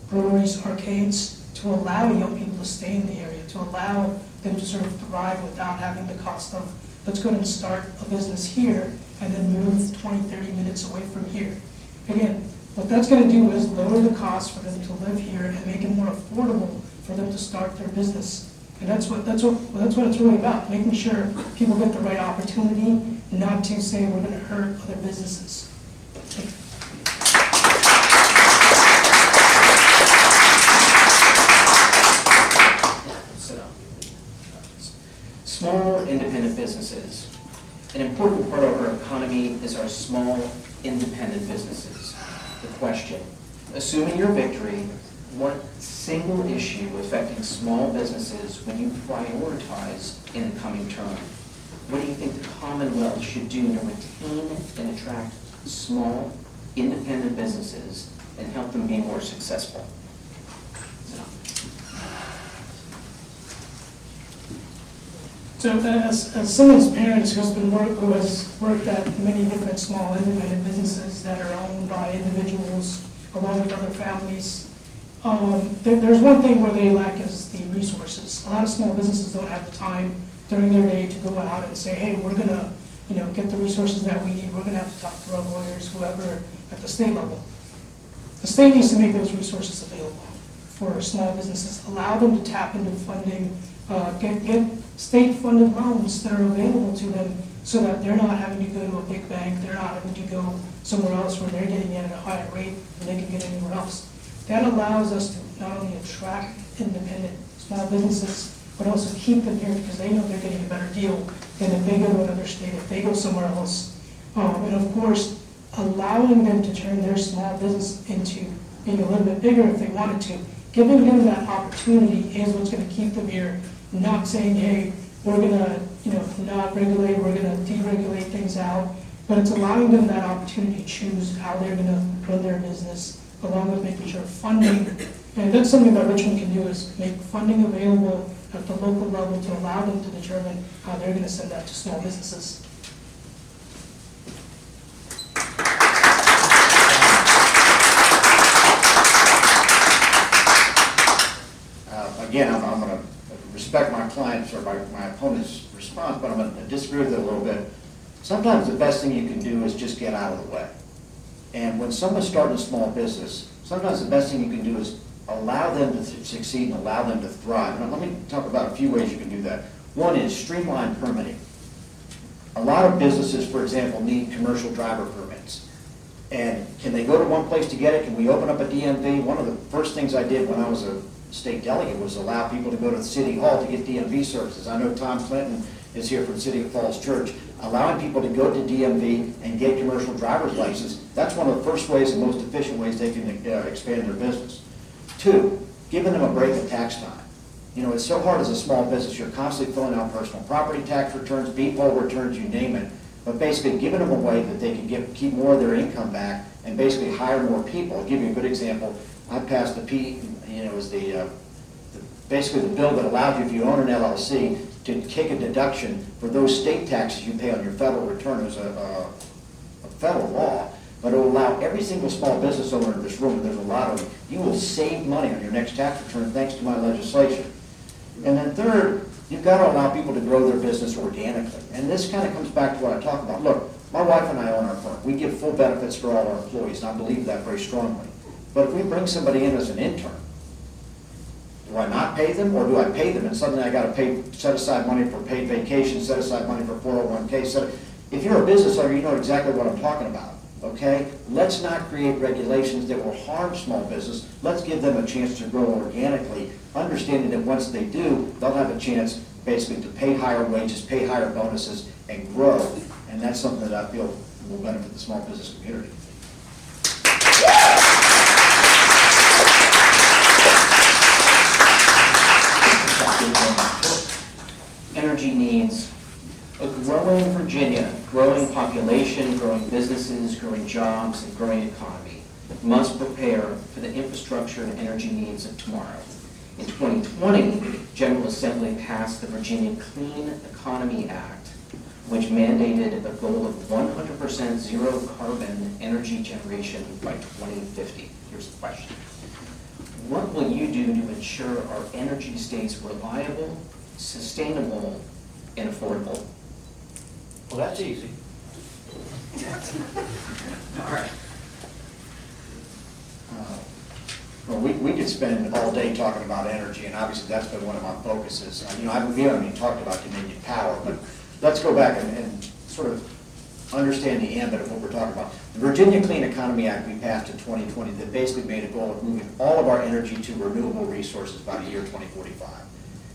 breweries, arcades, to allow young people to stay in the area, to allow them to sort of thrive without having the cost of, let's go and start a business here and then move 20, 30 minutes away from here. Again, what that's going to do is lower the cost for them to live here and make it more affordable for them to start their business. And that's what it's really about, making sure people get the right opportunity, not to say we're going to hurt other businesses. Small independent businesses. An important part of our economy is our small independent businesses. The question, assuming your victory, what single issue affecting small businesses would you prioritize in the coming term? What do you think the Commonwealth should do to retain and attract small independent businesses and help them be more successful? So as someone's parents who has worked at many different small independent businesses that are owned by individuals along with other families, there's one thing where they lack is the resources. A lot of small businesses don't have the time during their day to go out and say, hey, we're gonna get the resources that we need. We're gonna have to talk to our lawyers, whoever, at the state level. The state needs to make those resources available. for small businesses, allow them to tap into funding, get state-funded loans that are available to them so that they're not having to go to a big bank, they're not having to go somewhere else where they're getting it at a higher rate than they can get anywhere else. That allows us to not only attract independent small businesses, but also keep them here because they know they're getting a better deal than if they go to another state, if they go somewhere else. And of course, allowing them to turn their small business into being a little bit bigger if they wanted to. Giving them that opportunity is what's going to keep them here, not saying, hey, we're going to not regulate, we're going to deregulate things out, but it's allowing them that opportunity to choose how they're going to run their business, along with making sure funding, and that's something that Richmond can do, is make funding available at the local level to allow them to determine how they're going to send that to small businesses. Again, I'm going to respect my client's or my opponent's response, but I'm going to disagree with it a little bit. Sometimes the best thing you can do is just get out of the way. And when someone's starting a small business, sometimes the best thing you can do is allow them to succeed and allow them to thrive. Now, let me talk about a few ways you can do that. One is streamline permitting. A lot of businesses, for example, need commercial driver permits. And can they go to one place to get it? Can we open up a DMV? One of the first things I did when I was a state delegate was allow people to go to the city hall to get DMV services. I know Tom Clinton is here from City of Falls Church. Allowing people to go to DMV and get commercial driver's license, that's one of the first ways and most efficient ways they can expand their business. Two, giving them a break at tax time. You know, it's so hard as a small business. You're constantly filling out personal property tax returns, B-poll returns, you name it. But basically giving them a way that they can keep more of their income back and basically hire more people. I'll give you a good example. I passed basically the bill that allows you, if you own an LLC, to take a deduction for those state taxes you pay on your federal return. It was a federal law, but it will allow every single small business owner in this room, and there's a lot of them, you will save money on your next tax return thanks to my legislation. And then third, you've got to allow people to grow their business organically. And this kind of comes back to what I talked about. Look, my wife and I own our firm. We give full benefits for all our employees, and I believe that very strongly. But if we bring somebody in as an intern, do I not pay them, or do I pay them and suddenly I got to set aside money for paid vacation, set aside money for 401k? If you're a business owner, you know exactly what I'm talking about, okay? Let's not create regulations that will harm small business. Let's give them a chance to grow organically, understanding that once they do, they'll have a chance basically to pay higher wages, pay higher bonuses, and grow. And that's something that I feel will benefit the small business community. Energy needs, a growing Virginia, growing population, growing businesses, growing jobs, and growing economy must prepare for the infrastructure and energy needs of tomorrow. In 2020, General Assembly passed the Virginia Clean Economy Act, which mandated a goal of 100% zero carbon energy generation by 2050. Here's the question. What will you do to ensure our energy stays reliable, sustainable, and affordable? Well, that's easy. All right. Well, we could spend all day talking about energy, and obviously that's been one of my focuses. We haven't even talked about Dominion Power, but let's go back and sort of understand the ambit of what we're talking about. The Virginia Clean Economy Act we passed in 2020 that basically made a goal of moving all of our energy to renewable resources by the year 2045.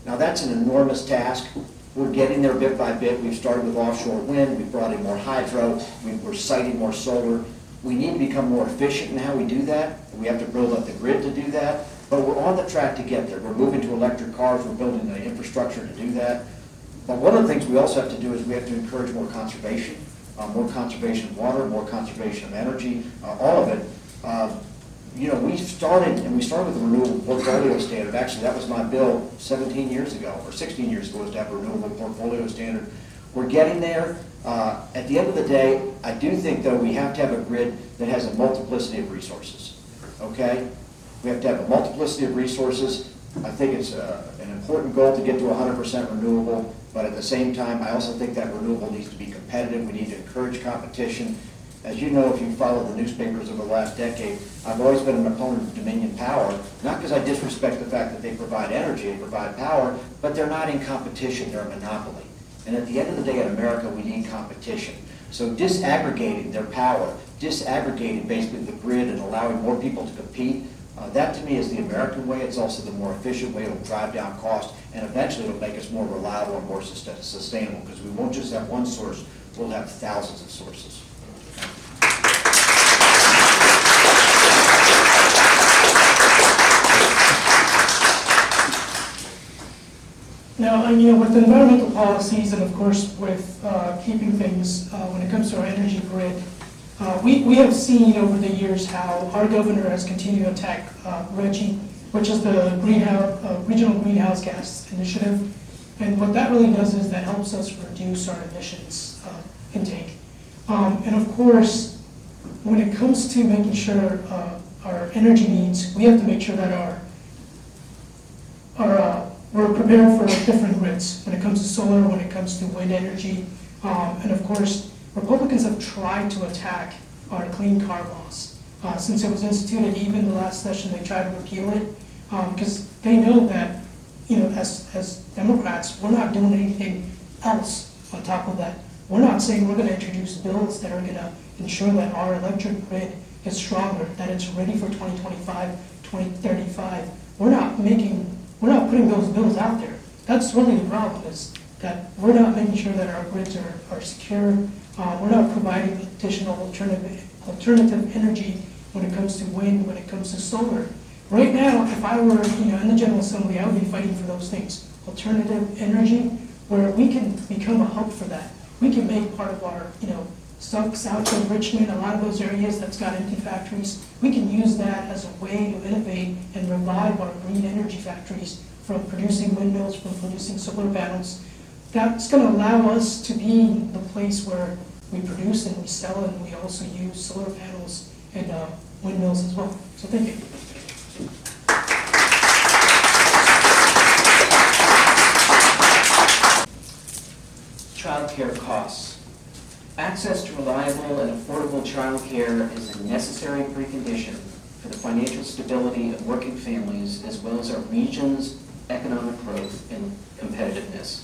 Now that's an enormous task. We're getting there bit by bit. We've started with offshore wind, we've brought in more hydro, we're siting more solar. We need to become more efficient in how we do that. We have to build up the grid to do that, but we're on the track to get there. We're moving to electric cars, we're building the infrastructure to do that. But one of the things we also have to do is we have to encourage more conservation of water, more conservation of energy, all of it. We started with the renewable portfolio standard. Actually, that was my bill 17 years ago, or 16 years ago, was to have a renewable portfolio standard. We're getting there. At the end of the day, I do think, though, we have to have a grid that has a multiplicity of resources, okay? We have to have a multiplicity of resources. I think it's an important goal to get to 100% renewable, but at the same time, I also think that renewable needs to be competitive. We need to encourage competition. As you know, if you follow the newspapers over the last decade, I've always been an opponent of Dominion Power, not because I disrespect the fact that they provide energy, they provide power, but they're not in competition, they're a monopoly. And at the end of the day, in America, we need competition. So disaggregating their power, disaggregating basically the grid and allowing more people to compete, that to me is the American way. It's also the more efficient way. It'll drive down cost, and eventually it'll make us more reliable and more sustainable, because we won't just have one source, we'll have thousands of sources. Now, with environmental policies and of course with keeping things, when it comes to our energy grid, we have seen over the years how our governor has continued to attack RGGI, which is the Regional Greenhouse Gas Initiative. And what that really does is that helps us reduce our emissions intake. And of course, when it comes to making sure our energy needs, we have to make sure that we're prepared for different grids when it comes to solar, when it comes to wind energy. And of course, Republicans have tried to attack our clean car laws. Since it was instituted, even the last session, they tried to repeal it because they know that, as Democrats, we're not doing anything else on top of that. We're not saying we're going to introduce bills that are going to ensure that our electric grid is stronger, that it's ready for 2025, 2035. We're not putting those bills out there. That's really the problem, is that we're not making sure that our grids are secure. We're not providing additional alternative energy when it comes to wind, when it comes to solar. Right now, if I were in the General Assembly, I would be fighting for those things. Alternative energy, where we can become a hub for that. We can make part of our, south of Richmond, a lot of those areas that's got empty factories, we can use that as a way to innovate and revive our green energy factories from producing windmills, from producing solar panels. That's going to allow us to be the place where we produce and we sell, and we also use solar panels and windmills as well. So thank you. Childcare costs. Access to reliable and affordable childcare is a necessary precondition for the financial stability of working families, as well as our region's economic growth and competitiveness.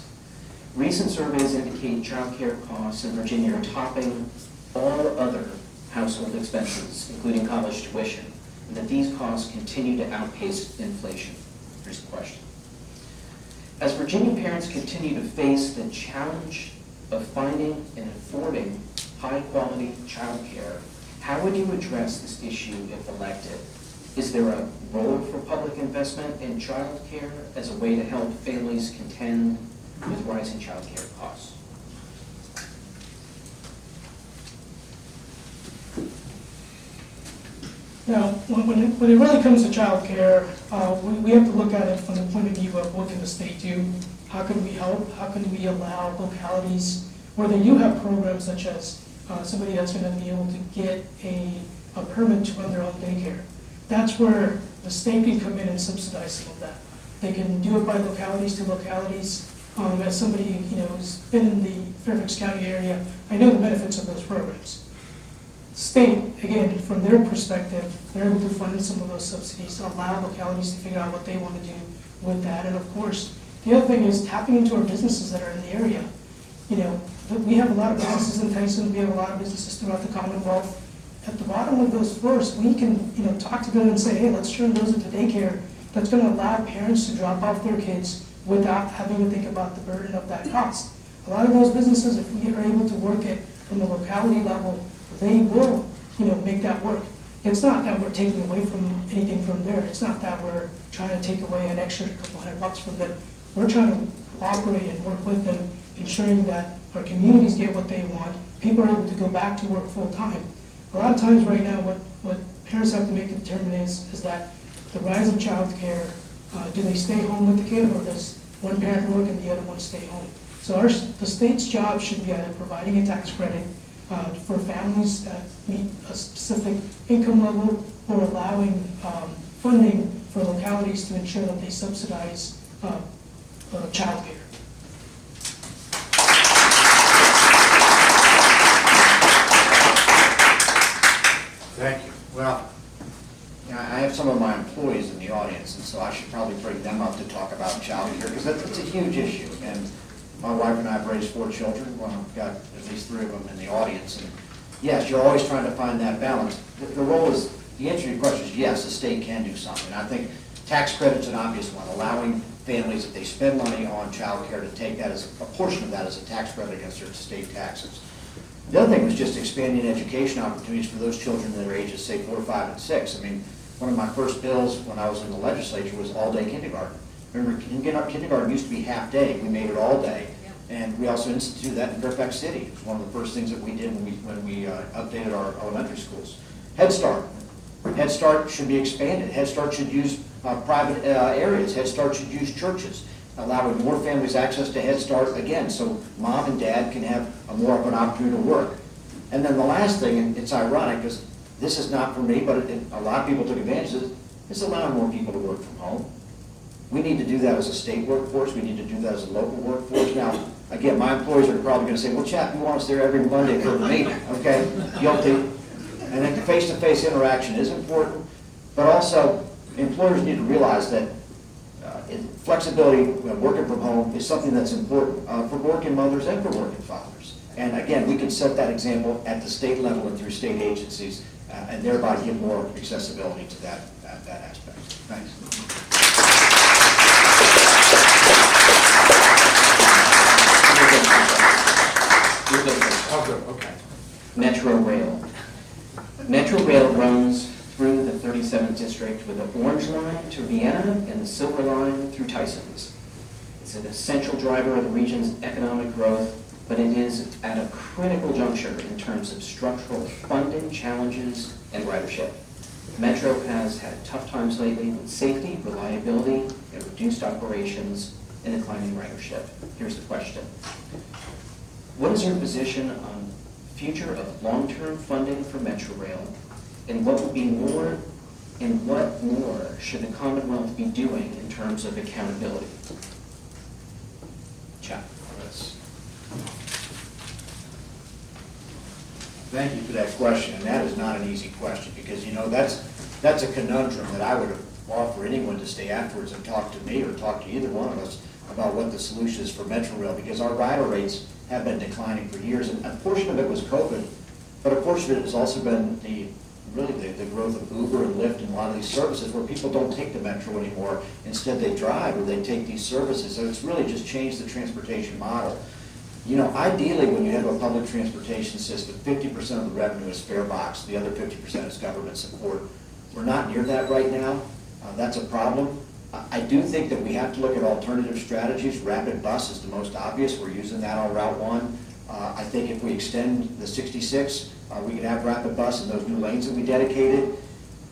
Recent surveys indicate childcare costs in Virginia are topping all other household expenses, including college tuition, and that these costs continue to outpace inflation. Here's the question. As Virginia parents continue to face the challenge of finding and affording high-quality childcare, how would you address this issue if elected? Is there a role for public investment in childcare as a way to help families contend with rising childcare costs? Now, when it really comes to childcare, we have to look at it from the point of view of what can the state do? How can we help? How can we allow localities where they do have programs such as somebody that's going to be able to get a permit to run their own daycare? That's where the state can come in and subsidize some of that. They can do it by localities to localities. As somebody who's been in the Fairfax County area, I know the benefits of those programs. State, again, from their perspective, they're able to fund some of those subsidies, allow localities to figure out what they want to do with that. And of course, the other thing is tapping into our businesses that are in the area. We have a lot of businesses in Tyson, we have a lot of businesses throughout the Commonwealth. At the bottom of those floors, we can, talk to them and say, hey, let's turn those into daycare. That's going to allow parents to drop off their kids without having to think about the burden of that cost. A lot of those businesses, if we are able to work it from the locality level, they will, make that work. It's not that we're taking away from anything from there. It's not that we're trying to take away an extra couple $100 from them. We're trying to cooperate and work with them, ensuring that our communities get what they want. People are able to go back to work full time. A lot of times right now, what parents have to make a determination is that the rise of child care, do they stay home with the kid, or does one parent work and the other one stay home? So the state's job should be either providing a tax credit for families that meet a specific income level, or allowing funding for localities to ensure that they subsidize child care. Well, I have some of my employees in the audience, and so I should probably bring them up to talk about childcare, because it's a huge issue. And my wife and I have raised 4 children. Well, I've got at least 3 of them in the audience. And yes, you're always trying to find that balance. The role is, the answer to your question is yes, the state can do something. I think tax credit's an obvious one, allowing families, if they spend money on childcare, to take that as, a portion of that as a tax credit against their state taxes. The other thing was just expanding education opportunities for those children that are ages, say, 4, 5, and 6. I mean, one of my first bills when I was in the legislature was all-day kindergarten. Remember, kindergarten used to be half-day. We made it all day. And we also instituted that in Fairfax City. It was one of the first things that we did when we updated our elementary schools. Head Start. Head Start should be expanded. Head Start should use private areas. Head Start should use churches, allowing more families access to Head Start again, so mom and dad can have more of an opportunity to work. And then the last thing, and it's ironic because this is not for me, but a lot of people took advantage of it, is allowing more people to work from home. We need to do that as a state workforce. We need to do that as a local workforce. Now, again, my employees are probably going to say, well, Chap, you want us there every Monday for the meeting, okay? Guilty. And then face-to-face interaction is important, but also employers need to realize that flexibility when working from home is something that's important for working mothers and for working fathers. And again, we can set that example at the state level and through state agencies, and thereby give more accessibility to that aspect. Thanks. Okay. Metro Rail. Metro Rail runs through the 37th district with the Orange Line to Vienna and the Silver Line through Tysons. It's an essential driver of the region's economic growth, but it is at a critical juncture in terms of structural funding challenges and ridership. Metro has had tough times lately with safety, reliability, and reduced operations and declining ridership. Here's the question. What is your position on future of long-term funding for Metro Rail, and what would be more, and what more should the Commonwealth be doing in terms of accountability? Chuck. Thank you for that question, and that is not an easy question, because, you know, that's a conundrum that I would offer anyone to stay afterwards and talk to me or talk to either one of us about what the solution is for Metro Rail, because our rider rates have been declining for years, and a portion of it was COVID, but a portion of it has also been the growth of Uber and Lyft and a lot of these services where people don't take the Metro anymore. Instead, they drive or they take these services, so it's really just changed the transportation model. You know, ideally, when you have a public transportation system, 50% of the revenue is fare box, the other 50% is government support. We're not near that right now. That's a problem. I do think that we have to look at alternative strategies. Rapid bus is the most obvious. We're using that on Route 1. I think if we extend the 66, we could have rapid bus in those new lanes that we dedicated.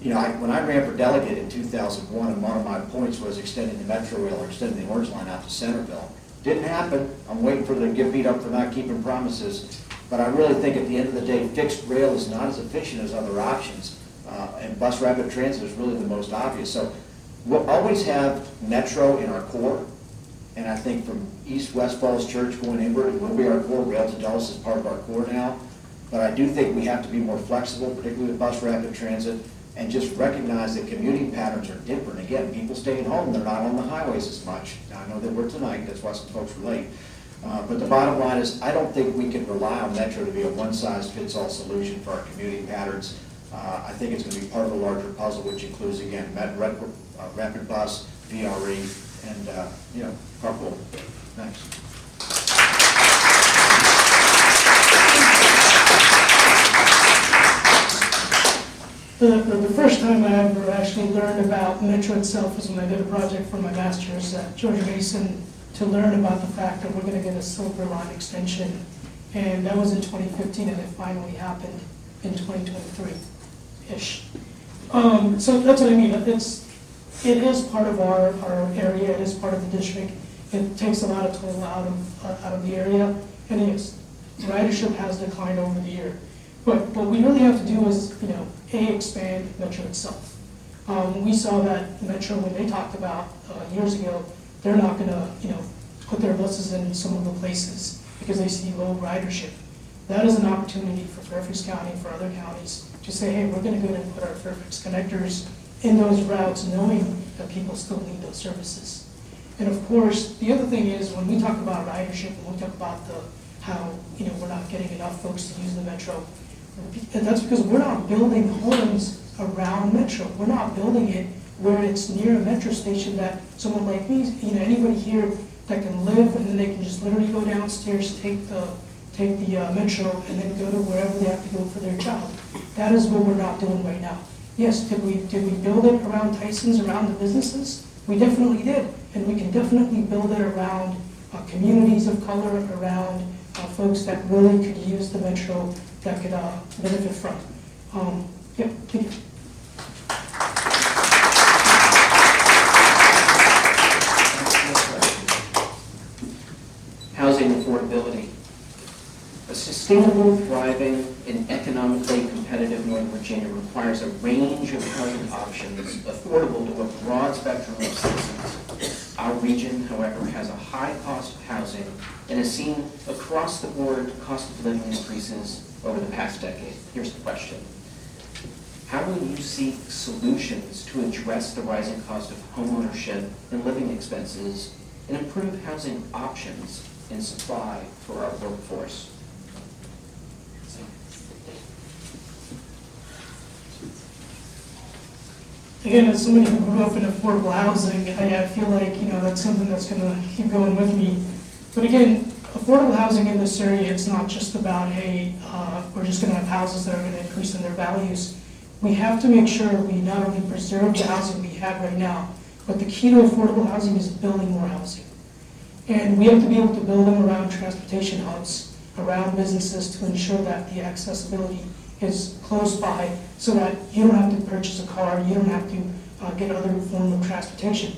You know, when I ran for delegate in 2001, and one of my points was extending the Metro Rail or extending the Orange Line out to Centerville. Didn't happen. I'm waiting for them to get beat up for not keeping promises. But I really think at the end of the day, fixed rail is not as efficient as other options. And bus rapid transit is really the most obvious. So we'll always have Metro in our core. And I think from East West Falls Church going inward, it will be our core. Rail to Dulles is part of our core now. But I do think we have to be more flexible, particularly with bus rapid transit, and just recognize that commuting patterns are different. Again, people staying home, they're not on the highways as much. Now, I know they were tonight, that's why some folks were late. But the bottom line is, I don't think we can rely on Metro to be a one-size-fits-all solution for our commuting patterns. I think it's going to be part of a larger puzzle, which includes, again, rapid bus, VRE, and, carpool. Thanks. The first time I ever actually learned about Metro itself was when I did a project for my master's at George Mason to learn about the fact that we're going to get a Silver Line extension. And that was in 2015, and it finally happened in 2023-ish. So that's what I mean. It is part of our area. It is part of the district. It takes a lot of toll out of the area. And yes, ridership has declined over the year. But what we really have to do is, expand Metro itself. We saw that Metro, when they talked about years ago, they're not going to, put their buses in some of the places because they see low ridership. that is an opportunity for Fairfax County, for other counties, to say, hey, we're gonna go ahead and put our Fairfax connectors in those routes, knowing that people still need those services. And of course, the other thing is, when we talk about ridership, and we talk about how, we're not getting enough folks to use the metro, and that's because we're not building homes around metro. We're not building it where it's near a metro station that someone like me, anybody here that can live, and then they can just literally go downstairs, take the metro, and then go to wherever they have to go for their job. That is what we're not doing right now. Yes, did we build it around Tyson's, around the businesses? We definitely did, and we can definitely build it around communities of color, around folks that really could use the metro, that could benefit from. Thank you. Housing affordability. A sustainable, thriving, and economically competitive Northern Virginia requires a range of housing options affordable to a broad spectrum of citizens. Our region, however, has a high cost of housing and has seen across the board cost of living increases over the past decade. Here's the question. How will you seek solutions to address the rising cost of homeownership and living expenses and improve housing options and supply for our workforce? Again, as somebody who grew up in affordable housing, I feel like, that's something that's going to keep going with me. But again, affordable housing in this area, it's not just about, hey, we're just going to have houses that are going to increase in their values. We have to make sure we not only preserve the housing we have right now, but the key to affordable housing is building more housing. And we have to be able to build them around transportation hubs, around businesses, to ensure that the accessibility is close by, so that you don't have to purchase a car, you don't have to get other form of transportation.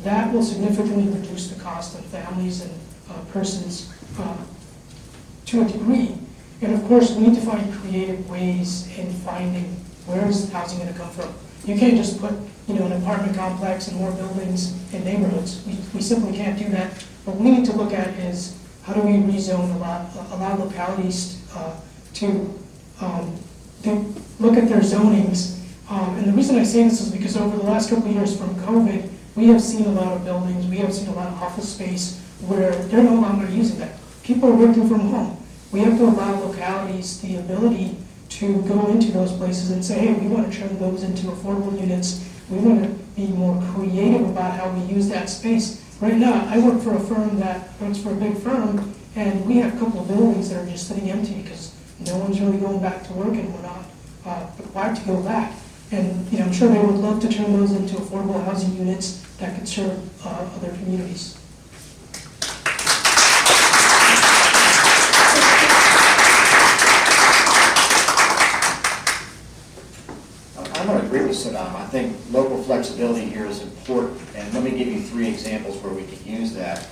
That will significantly reduce the cost on families and persons to a degree. And of course, we need to find creative ways in finding where is housing going to come from. You can't just put an apartment complex and more buildings in neighborhoods. We simply can't do that. What we need to look at is how do we rezone allow localities to look at their zonings. And the reason I say this is because over the last couple of years from COVID, we have seen a lot of buildings, we have seen a lot of office space where they're no longer using that. People are working from home. We have to allow localities the ability to go into those places and say, hey, we want to turn those into affordable units. We want to be more creative about how we use that space. Right now, I work for a firm that works for a big firm, and we have a couple of buildings that are just sitting empty because no one's really going back to work, and we're not required to go back. And I'm sure they would love to turn those into affordable housing units that could serve other communities. I'm going to agree with Saddam. I think local flexibility here is important, and let me give you 3 examples where we could use that.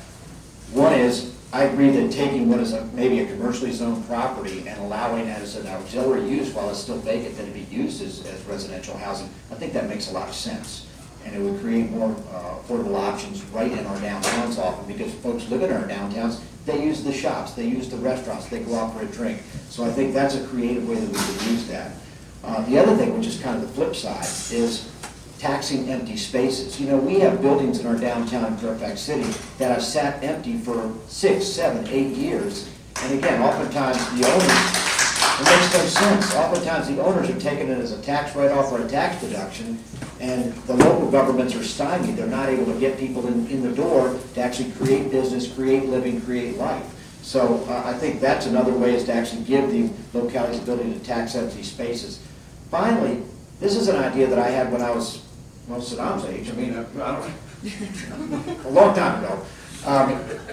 One is, I agree that taking what is maybe a commercially zoned property and allowing it as an auxiliary use while it's still vacant, that it be used as residential housing, I think that makes a lot of sense. And it would create more affordable options right in our downtowns often, because folks live in our downtowns, they use the shops, they use the restaurants, they go out for a drink. So I think that's a creative way that we could use that. The other thing, which is kind of the flip side, is taxing empty spaces. We have buildings in our downtown Fairfax City that have sat empty for 6, 7, 8 years. And again, oftentimes the owners, it makes no sense. Oftentimes the owners are taking it as a tax write-off or a tax deduction, and the local governments are stymied. They're not able to get people in the door to actually create business, create living, create life. So I think that's another way, is to actually give the localities the ability to tax empty spaces. Finally, this is an idea that I had when I was, Saddam's age, a long time ago,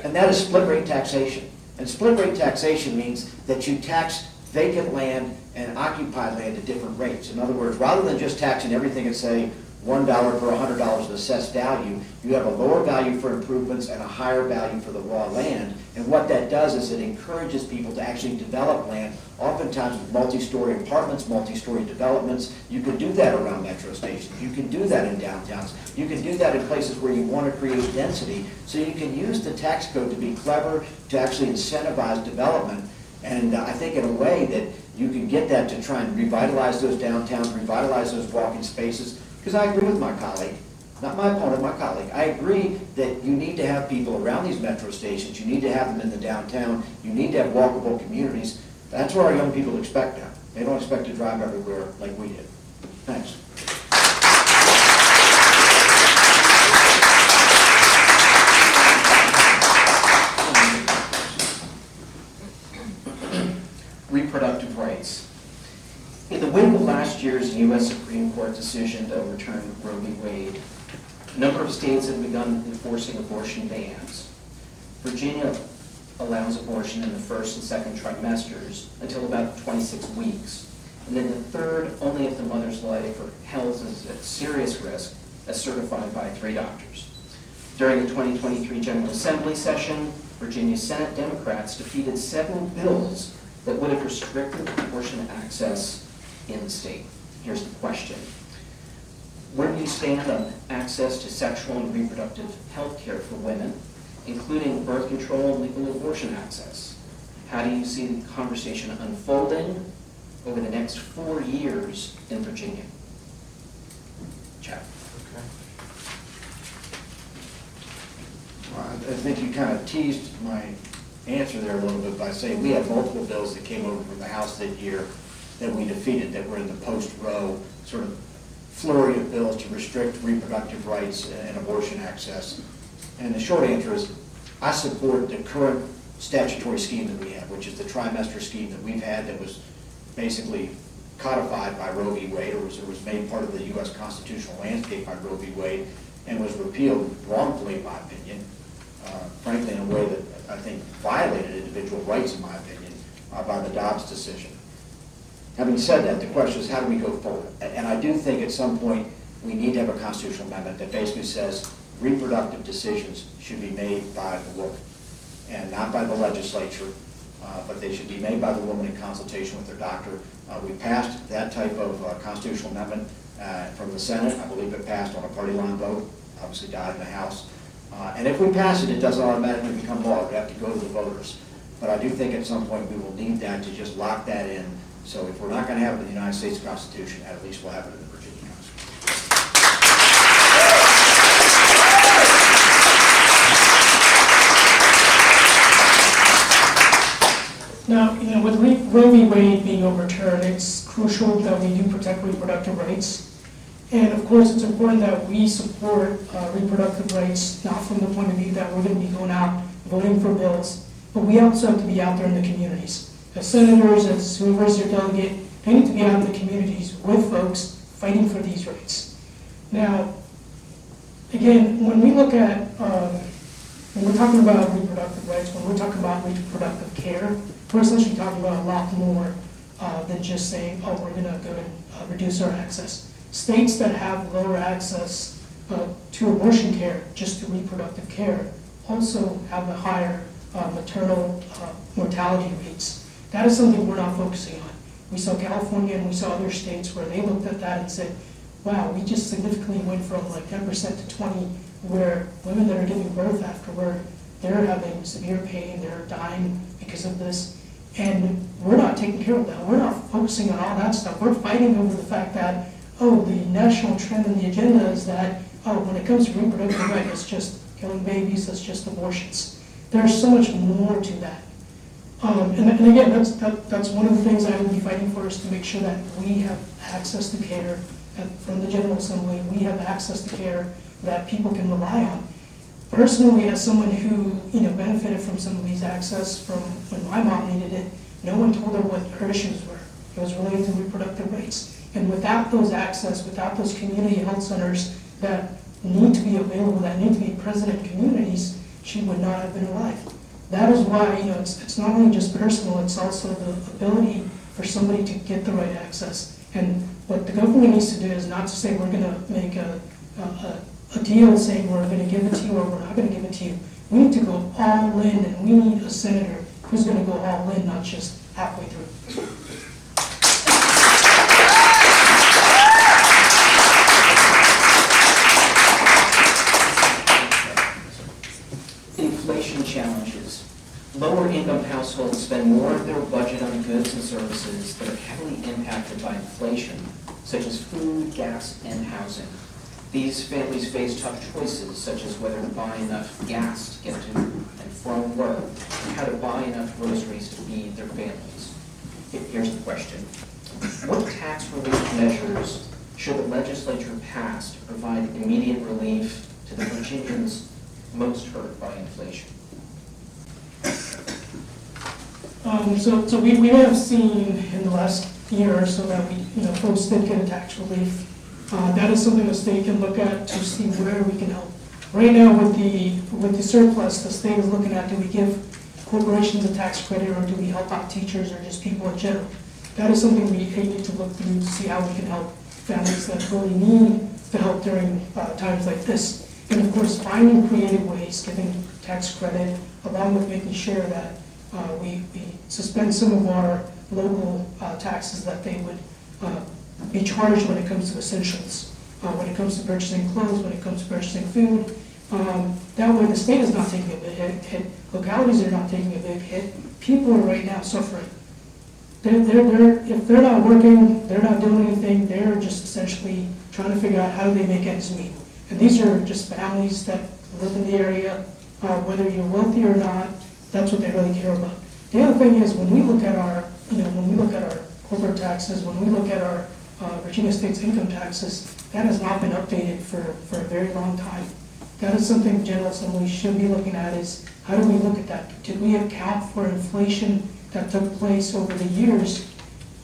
and that is split rate taxation. And split rate taxation means that you tax vacant land and occupied land at different rates. In other words, rather than just taxing everything at, say, $1 for $100 of assessed value, you have a lower value for improvements and a higher value for the raw land. And what that does is it encourages people to actually develop land, oftentimes with multi-story apartments, multi-story developments. You can do that around metro stations. You can do that in downtowns. You can do that in places where you want to create density. So you can use the tax code to be clever, to actually incentivize development. And I think in a way that you can get that to try and revitalize those downtowns, revitalize those walking spaces, because I agree with my colleague, not my opponent, my colleague. I agree that you need to have people around these metro stations, you need to have them in the downtown, you need to have walkable communities. That's what our young people expect now. They don't expect to drive everywhere like we did. Thanks. Reproductive rights. In the wake of last year's U.S. Supreme Court decision to overturn Roe v. Wade, a number of states have begun enforcing abortion bans. Virginia allows abortion in the first and second trimesters until about 26 weeks, and then the third only if the mother's life or health is at serious risk, as certified by 3 doctors. During the 2023 General Assembly session, Virginia Senate Democrats defeated 7 bills that would have restricted abortion access in the state. Here's the question. Where do you stand on access to sexual and reproductive health care for women, including birth control and legal abortion access? How do you see the conversation unfolding over the next 4 years in Virginia? Chad. Well, I think you kind of teased my answer there a little bit by saying we had multiple bills that came over from the House that year that we defeated, that were in the post-Roe sort of flurry of bills to restrict reproductive rights and abortion access. And the short answer is I support the current statutory scheme that we have, which is the trimester scheme that we've had that was basically codified by Roe v. Wade, or was made part of the U.S. constitutional landscape by Roe v. Wade, and was repealed wrongfully, in my opinion, frankly, in a way that I think violated individual rights, in my opinion, by the Dobbs decision. Having said that, the question is how do we go forward? And I do think at some point we need to have a constitutional amendment that basically says reproductive decisions should be made by the woman and not by the legislature, but they should be made by the woman in consultation with their doctor. We passed that type of constitutional amendment from the Senate. I believe it passed on a party line vote, obviously died in the House. And if we pass it, it doesn't automatically become law. We have to go to the voters. But I do think at some point we will need that to just lock that in. So if we're not going to have it in the United States Constitution, at least we'll have it in the Virginia Constitution. Now, with Roe v. Wade being overturned, it's crucial that we do protect reproductive rights. And of course, it's important that we support reproductive rights, not from the point of view that we're going to be going out voting for bills, but we also have to be out there in the communities. As senators, as whoever's your delegate, they need to be out in the communities with folks fighting for these rights. Now, again, when we look at, when we're talking about reproductive rights, when we're talking about reproductive care, we're essentially talking about a lot more than just saying, oh, we're going to go and reduce our access. States that have lower access to abortion care, just to reproductive care, also have a higher maternal mortality rates. That is something we're not focusing on. We saw California and we saw other states where they looked at that and said, wow, we just significantly went from like 10% to 20%, where women that are giving birth afterward, they're having severe pain, they're dying because of this. And we're not taking care of that. We're not focusing on all that stuff. We're fighting over the fact that, oh, the national trend and the agenda is that, oh, when it comes to reproductive rights, it's just killing babies, it's just abortions. There's so much more to that. And again, that's one of the things I will be fighting for, is to make sure that we have access to care from the General Assembly. We have access to care that people can rely on. Personally, as someone who benefited from some of these access from when my mom needed it, no one told her what her issues were. It was related to reproductive rights. And without those access, without those community health centers that need to be available, that need to be present in communities, she would not have been alive. That is why, it's not only just personal, it's also the ability for somebody to get the right access. And what the government needs to do is not to say we're going to make a deal saying we're going to give it to you or we're not going to give it to you. We need to go all in, and we need a senator who's going to go all in, not just halfway through. Inflation challenges. Lower income households spend more of their budget on goods and services that are heavily impacted by inflation, such as food, gas, and housing. These families face tough choices, such as whether to buy enough gas to get to and from work, and how to buy enough groceries to feed their families. Here's the question. What tax relief measures should the legislature pass to provide immediate relief to the Virginians most hurt by inflation? So we have seen in the last year or so that folks did get a tax relief. That is something the state can look at to see where we can help. Right now with the surplus, the state is looking at, do we give corporations a tax credit, or do we help out teachers or just people in general? That is something we need to look through to see how we can help families that really need the help during times like this. And of course, finding creative ways, giving tax credit, along with making sure that we suspend some of our local taxes that they would be charged when it comes to essentials, when it comes to purchasing clothes, when it comes to purchasing food. That way the state is not taking a big hit, localities are not taking a big hit, people are right now suffering. If they're not working, they're not doing anything, they're just essentially trying to figure out how do they make ends meet. And these are just families that live in the area, whether you're wealthy or not, that's what they really care about. The other thing is when we look at our corporate taxes, when we look at our Virginia State's income taxes, that has not been updated for a very long time. That is something General Assembly should be looking at, is how do we look at that? Did we account for inflation that took place over the years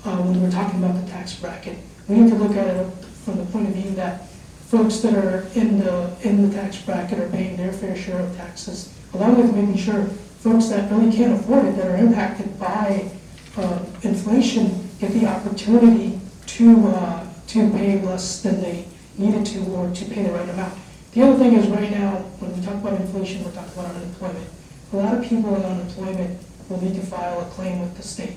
when we're talking about the tax bracket? We need to look at it from the point of view that folks that are in the tax bracket are paying their fair share of taxes, along with making sure folks that really can't afford it, that are impacted by inflation, get the opportunity to pay less than they needed to, or to pay the right amount. The other thing is, right now, when we talk about inflation, we're talking about unemployment. A lot of people in unemployment will need to file a claim with the state.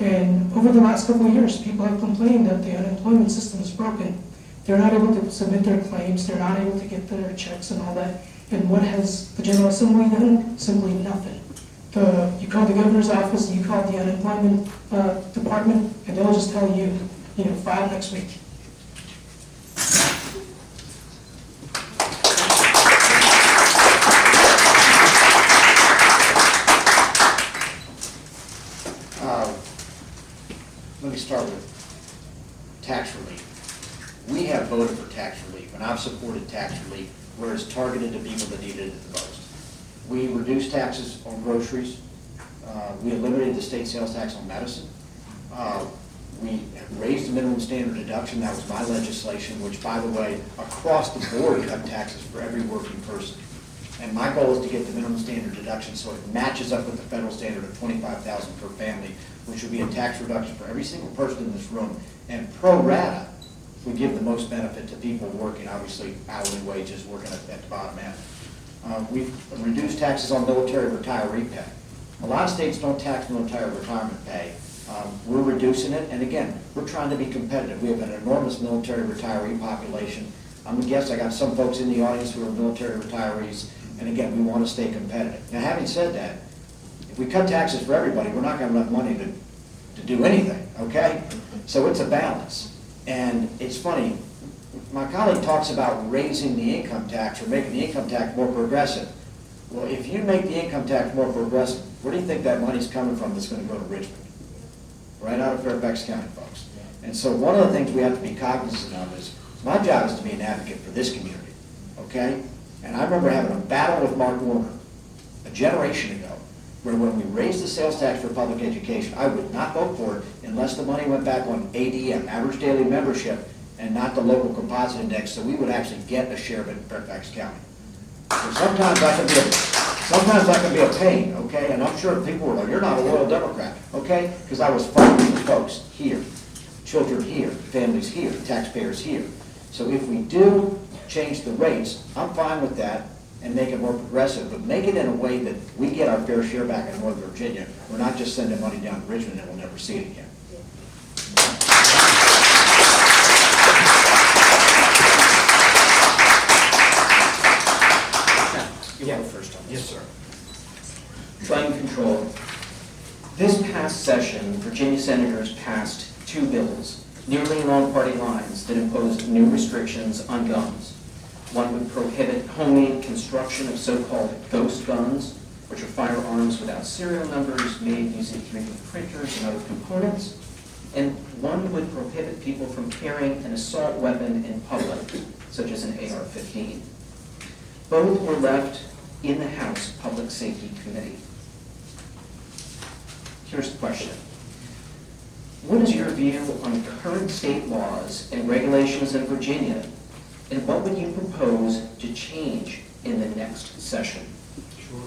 And over the last couple of years, people have complained that the unemployment system is broken. They're not able to submit their claims, they're not able to get their checks and all that. And what has the General Assembly done? Simply nothing. You call the governor's office, you call the unemployment department, and they'll just tell you, file next week. Let me start with tax relief. We have voted for tax relief, and I've supported tax relief where it's targeted to people that needed it the most. We reduced taxes on groceries. We eliminated the state sales tax on medicine. We raised the minimum standard deduction. That was my legislation, which, by the way, across the board cut taxes for every working person. And my goal is to get the minimum standard deduction so it matches up with the federal standard of $25,000 per family, which would be a tax reduction for every single person in this room. And pro rata would give the most benefit to people working, obviously hourly wages, working at the bottom end. We've reduced taxes on military retiree pay. A lot of states don't tax military retirement pay. We're reducing it, and again, we're trying to be competitive. We have an enormous military retiree population. I'm going to guess I got some folks in the audience who are military retirees, and again, we want to stay competitive. Now, having said that, if we cut taxes for everybody, we're not going to have enough money to do anything, okay? So it's a balance. And it's funny, my colleague talks about raising the income tax or making the income tax more progressive. Well, if you make the income tax more progressive, where do you think that money's coming from that's going to go to Richmond? Right out of Fairfax County, folks. And so one of the things we have to be cognizant of is, my job is to be an advocate for this community, okay? And I remember having a battle with Mark Warner a generation ago, where when we raised the sales tax for public education, I would not vote for it unless the money went back on ADM, average daily membership, and not the local composite index, so we would actually get a share of it in Fairfax County. So sometimes that can be a pain, okay? And I'm sure people were like, you're not a loyal Democrat, okay? Because I was fighting for folks here, children here, families here, taxpayers here. So if we do change the rates, I'm fine with that and make it more progressive, but make it in a way that we get our fair share back in Northern Virginia. We're not just sending money down to Richmond and we'll never see it again. You go first on this. Yes, sir. Flood control. This last session, Virginia senators passed 2 bills, nearly along party lines, that imposed new restrictions on guns. One would prohibit homemade construction of so-called ghost guns, which are firearms without serial numbers made using 3D printers and other components. And one would prohibit people from carrying an assault weapon in public, such as an AR-15. Both were left in the House Public Safety Committee. Here's the question. What is your view on current state laws and regulations in Virginia, and what would you propose to change in the next session? Sure.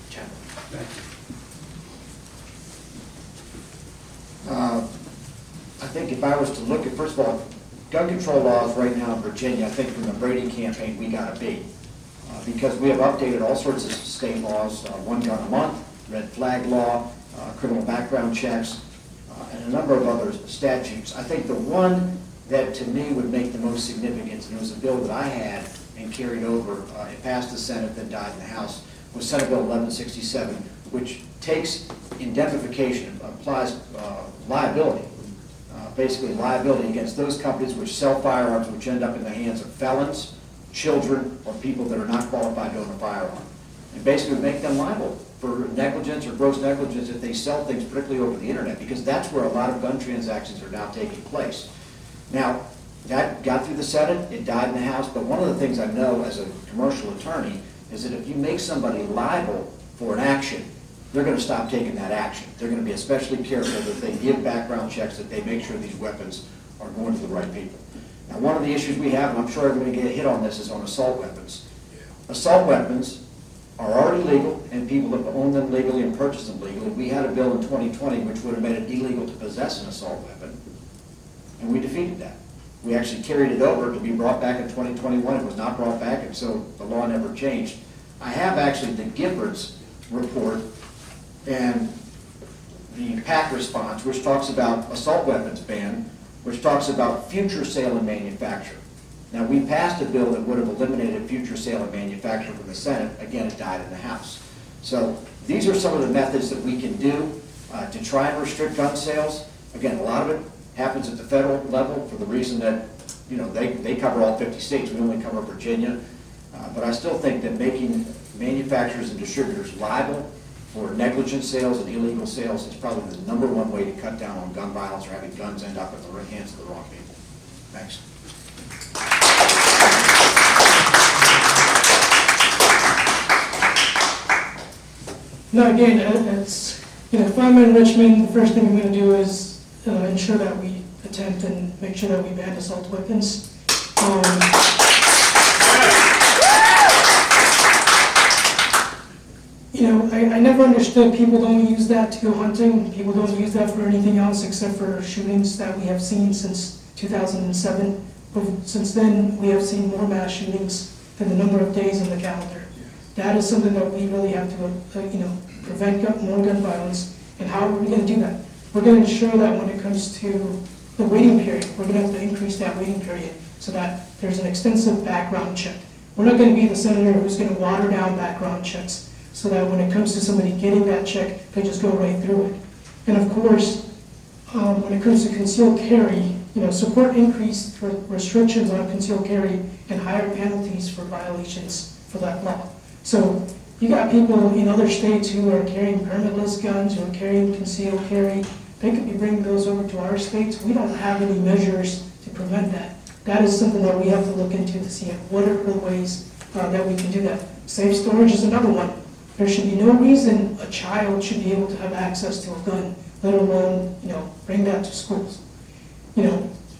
Chaplain. Thank you. I think if I was to look at, first of all, gun control laws right now in Virginia, I think from the Brady campaign, we got to beat. Because we have updated all sorts of state laws, 1 gun a month, red flag law, criminal background checks, and a number of other statutes. I think the one that to me would make the most significance, and it was a bill that I had and carried over, it passed the Senate, then died in the House, was Senate Bill 1167, which takes indemnification, applies liability, basically liability against those companies which sell firearms which end up in the hands of felons, children, or people that are not qualified to own a firearm. And basically make them liable for negligence or gross negligence if they sell things, particularly over the internet, because that's where a lot of gun transactions are now taking place. Now, that got through the Senate, it died in the House, but one of the things I know as a commercial attorney is that if you make somebody liable for an action, they're going to stop taking that action. They're going to be especially careful that they give background checks, that they make sure these weapons are going to the right people. Now, one of the issues we have, and I'm sure everybody get hit on this, is on assault weapons. Assault weapons are already legal, and people have owned them legally and purchased them legally. We had a bill in 2020 which would have made it illegal to possess an assault weapon, and we defeated that. We actually carried it over to be brought back in 2021. It was not brought back, and so the law never changed. I have actually the Giffords report and the PAC response, which talks about assault weapons ban, which talks about future sale and manufacture. Now, we passed a bill that would have eliminated future sale and manufacture from the Senate. Again, it died in the House. So these are some of the methods that we can do to try and restrict gun sales. Again, a lot of it happens at the federal level for the reason that, you know, they cover all 50 states. We only cover Virginia. But I still think that making manufacturers and distributors liable for negligent sales and illegal sales is probably the #1 way to cut down on gun violence or having guns end up in the hands of the wrong people. Thanks. Now, again, it's, if I'm in Richmond, the first thing I'm going to do is ensure that we attempt and make sure that we ban assault weapons. I never understood people don't use that to go hunting. People don't use that for anything else except for shootings that we have seen since 2007. But since then, we have seen more mass shootings than the number of days in the calendar. That is something that we really have to, prevent more gun violence. And how are we going to do that? We're going to ensure that when it comes to the waiting period, we're going to have to increase that waiting period so that there's an extensive background check. We're not going to be the senator who's going to water down background checks so that when it comes to somebody getting that check, they just go right through it. And of course, when it comes to concealed carry, support increased restrictions on concealed carry and higher penalties for violations for that law. So you got people in other states who are carrying permitless guns, who are carrying concealed carry. They could be bringing those over to our states. We don't have any measures to prevent that. That is something that we have to look into to see what are the ways that we can do that. Safe storage is another one. There should be no reason a child should be able to have access to a gun, let alone, bring that to schools.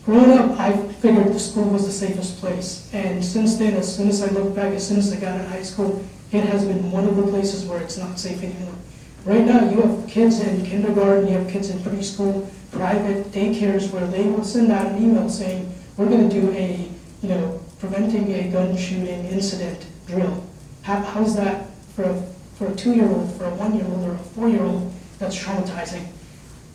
Growing up, I figured the school was the safest place. And since then, as soon as I look back, as soon as I got in high school, it has been one of the places where it's not safe anymore. Right now, you have kids in kindergarten, you have kids in preschool, private daycares where they will send out an email saying, we're going to do a, preventing a gun shooting incident drill. How's that for a 2-year-old, for a 1-year-old, or a 4-year-old? That's traumatizing.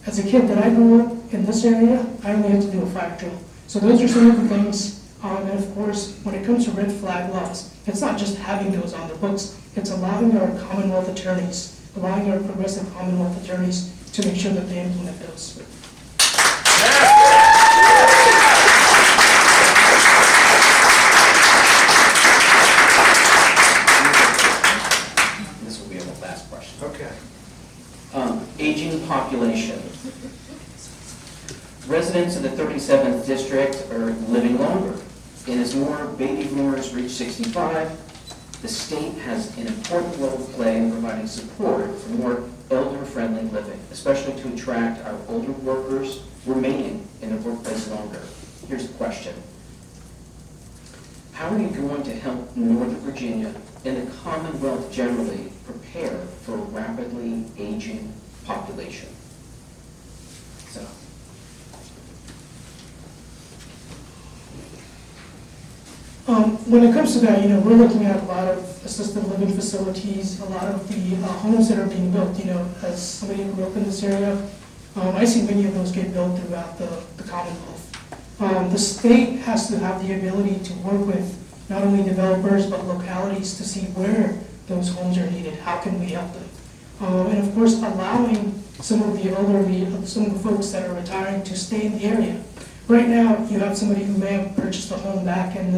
As a kid that I grew up in this area, I only had to do a fire drill. So those are some of the things. And of course, when it comes to red flag laws, it's not just having those on the books, it's allowing our Commonwealth attorneys, allowing our progressive Commonwealth attorneys to make sure that they implement those. This will be the last question. Okay. Aging population. Residents of the 37th district are living longer. And as more baby boomers reach 65, the state has an important role to play in providing support for more elder-friendly living, especially to attract our older workers remaining in the workplace longer. Here's the question. How are you going to help Northern Virginia and the Commonwealth generally prepare for a rapidly aging population? So, When it comes to that, we're looking at a lot of assisted living facilities, a lot of the homes that are being built, as somebody who grew up in this area, I see many of those get built throughout the Commonwealth. The state has to have the ability to work with not only developers, but localities to see where those homes are needed. How can we help them? And of course, allowing some of the elderly, some of the folks that are retiring to stay in the area. Right now, you have somebody who may have purchased a home back in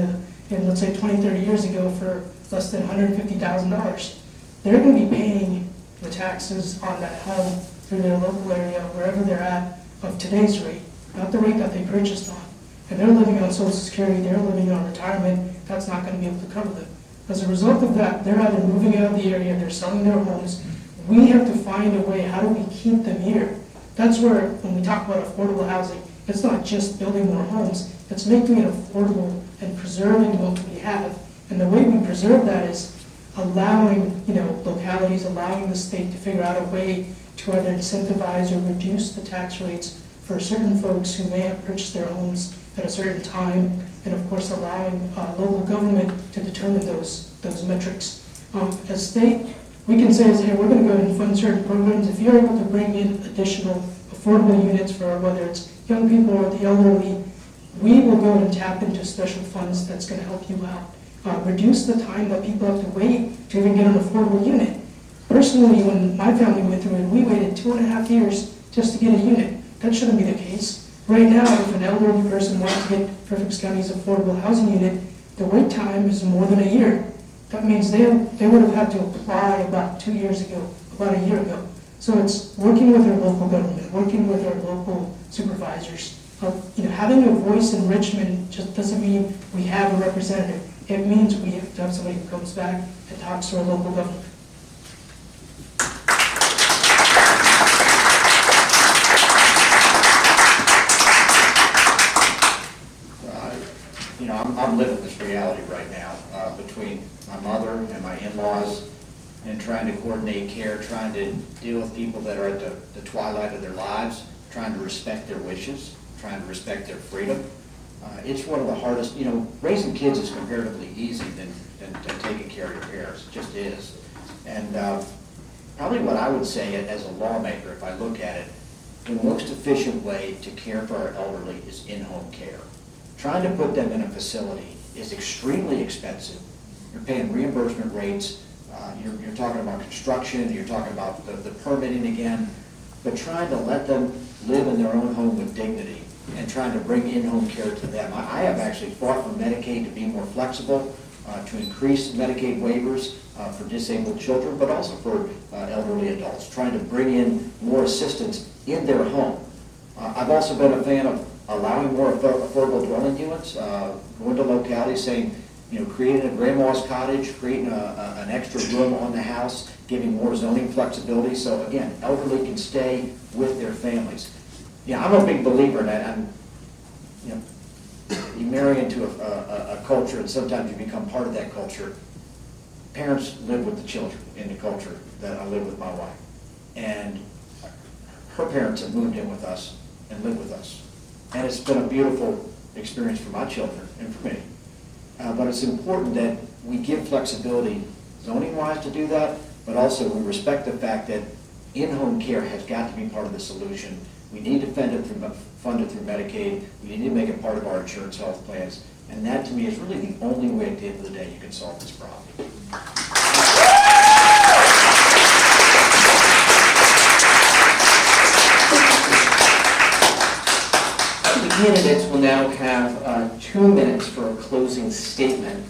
let's say 20, 30 years ago for less than $150,000. They're going to be paying the taxes on that home through their local area, wherever they're at, of today's rate, not the rate that they purchased on. And they're living on Social Security, they're living on retirement, that's not going to be able to cover them. As a result of that, they're either moving out of the area, they're selling their homes. We have to find a way, how do we keep them here? That's where, when we talk about affordable housing, it's not just building more homes, it's making it affordable and preserving what we have. And the way we preserve that is allowing, localities, allowing the state to figure out a way to either incentivize or reduce the tax rates for certain folks who may have purchased their homes at a certain time, and of course allowing local government to determine those metrics. As state, we can say, hey, we're going to go ahead and fund certain programs. If you're able to bring in additional affordable units for whether it's young people or the elderly, we will go and tap into special funds that's going to help you out. Reduce the time that people have to wait to even get an affordable unit. Personally, when my family went through it, we waited 2.5 years just to get a unit. That shouldn't be the case. Right now, if an elderly person wants to get Fairfax County's affordable housing unit, the wait time is more than a year. That means they would have had to apply about 2 years ago, about a year ago. So it's working with our local government, working with our local supervisors. Having a voice in Richmond just doesn't mean we have a representative. It means we have to have somebody who comes back and talks to our local government. I'm living this reality right now between my mother and my in-laws and trying to coordinate care, trying to deal with people that are at the twilight of their lives, trying to respect their wishes, trying to respect their freedom. It's one of the hardest, raising kids is comparatively easy than taking care of your parents. It just is. And probably what I would say as a lawmaker, if I look at it, the most efficient way to care for our elderly is in-home care. Trying to put them in a facility is extremely expensive. You're paying reimbursement rates, you're talking about construction, you're talking about the permitting again, but trying to let them live in their own home with dignity and trying to bring in-home care to them. I have actually fought for Medicaid to be more flexible, to increase Medicaid waivers for disabled children, but also for elderly adults, trying to bring in more assistance in their home. I've also been a fan of allowing more affordable dwelling units, going to localities saying, creating a grandma's cottage, creating an extra room on the house, giving more zoning flexibility, so again, elderly can stay with their families. I'm a big believer in that. You marry into a culture, and sometimes you become part of that culture. Parents live with the children in the culture that I live with my wife, and her parents have moved in with us and live with us. And it's been a beautiful experience for my children and for me. But it's important that we give flexibility zoning-wise to do that, but also we respect the fact that in-home care has got to be part of the solution. We need to fund it through Medicaid. We need to make it part of our insurance health plans. And that, to me, is really the only way at the end of the day you can solve this problem. candidates will now have 2 minutes for a closing statement.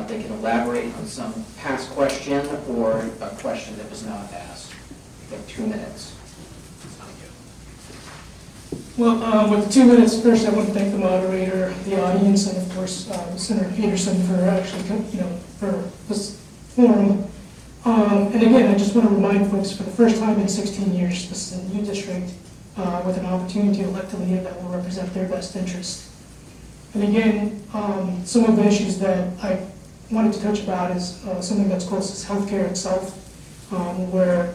They can elaborate on some past question or a question that was not asked. You have 2 minutes. Well, with 2 minutes, first I want to thank the moderator, the audience, and of course, Senator Peterson for actually, for this forum. And again, I just want to remind folks, for the first time in 16 years, this is a new district with an opportunity to elect a leader that will represent their best interest. And again, some of the issues that I wanted to touch about is something that's close to healthcare itself, where,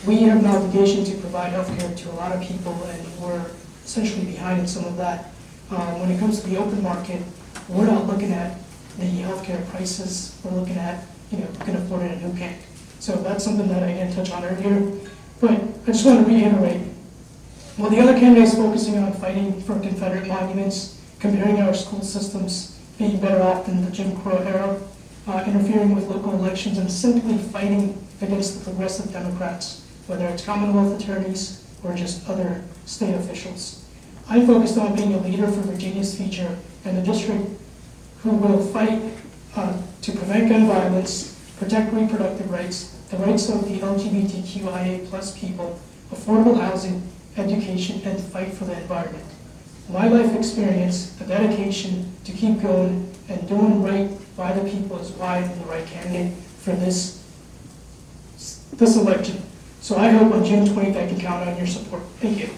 we have an obligation to provide healthcare to a lot of people, and we're essentially behind in some of that. When it comes to the open market, we're not looking at the healthcare prices. We're looking at, who can afford it and who can't. So that's something that I didn't touch on earlier. But I just want to reiterate, while the other candidates focusing on fighting for Confederate monuments, comparing our school systems, being better off than the Jim Crow era, interfering with local elections, and simply fighting against the progressive Democrats, whether it's Commonwealth attorneys or just other state officials. I'm focused on being a leader for Virginia's future and a district who will fight to prevent gun violence, protect reproductive rights, the rights of the LGBTQIA+ people, affordable housing, education, and fight for the environment. My life experience, the dedication to keep going and doing right by the people is why I'm the right candidate for this election. So I hope on June 20th I can count on your support. Thank you.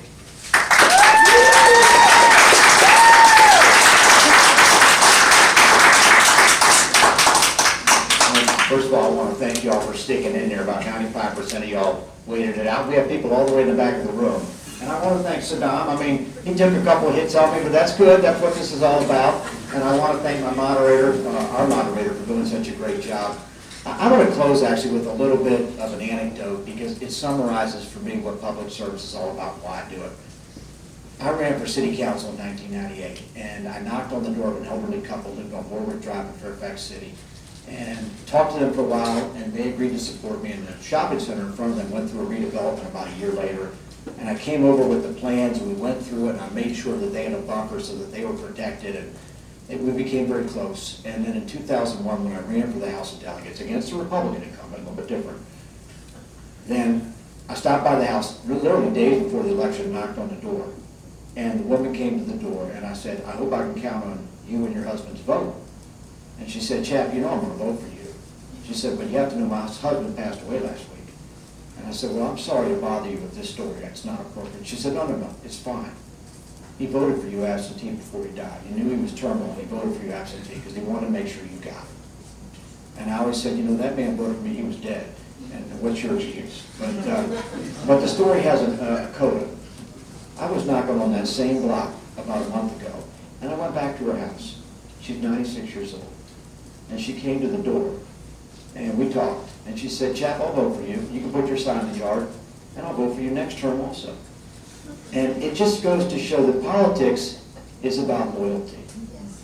First of all, I want to thank y'all for sticking in there. About 95% of y'all waited it out. We have people all the way in the back of the room. And I want to thank Saddam. I mean, he took a couple of hits on me, but that's good. That's what this is all about. And I want to thank my moderator, our moderator, for doing such a great job. I want to close actually with a little bit of an anecdote because it summarizes for me what public service is all about, why I do it. I ran for city council in 1998, and I knocked on the door of an elderly couple lived on Warwick Drive in Fairfax City, and talked to them for a while, and they agreed to support me. And the shopping center in front of them went through a redevelopment about a year later, and I came over with the plans, and we went through it, and I made sure that they had a buffer so that they were protected, and we became very close. And then in 2001, when I ran for the House of Delegates against a Republican incumbent, a little bit different, then I stopped by the house literally days before the election, knocked on the door. And the woman came to the door, and I said, I hope I can count on you and your husband's vote. And she said, Chap, you know I'm going to vote for you. She said, but you have to know my husband passed away last week. And I said, well, I'm sorry to bother you with this story. It's not appropriate. She said, no, it's fine. He voted for you absentee before he died. He knew he was terminal, and he voted for you absentee because he wanted to make sure you got it. And I always said, that man voted for me, he was dead. And what's your excuse? But the story has a coda. I was knocking on that same block about a month ago, and I went back to her house. She's 96 years old. And she came to the door, and we talked. And she said, Chap, I'll vote for you. You can put your sign in the yard, and I'll vote for you next term also. And it just goes to show that politics is about loyalty.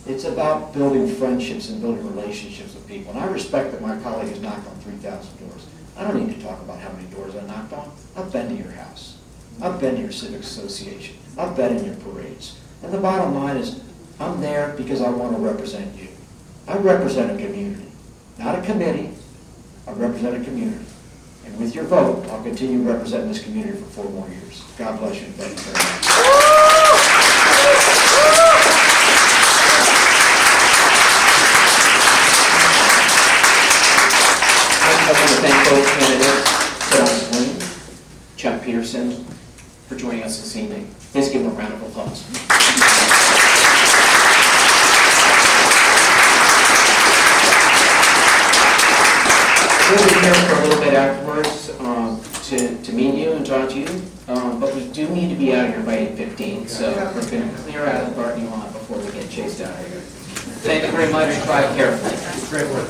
It's about building friendships and building relationships with people. And I respect that my colleague has knocked on 3,000 doors. I don't need to talk about how many doors I knocked on. I've been to your house. I've been to your civic association. I've been in your parades. And the bottom line is, I'm there because I want to represent you. I represent a community, not a committee. I represent a community. And with your vote, I'll continue representing this community for 4 more years. God bless you. Thank you very much. I want to thank both candidates, Saddam Sling, Chuck Peterson, for joining us this evening. Please give them a round of applause. We'll be here for a little bit afterwards to meet you and talk to you, but we do need to be out of here by 8:15, so we're going to clear out of the parking lot before we get chased out of here. Thank you very much. Drive carefully. Great work.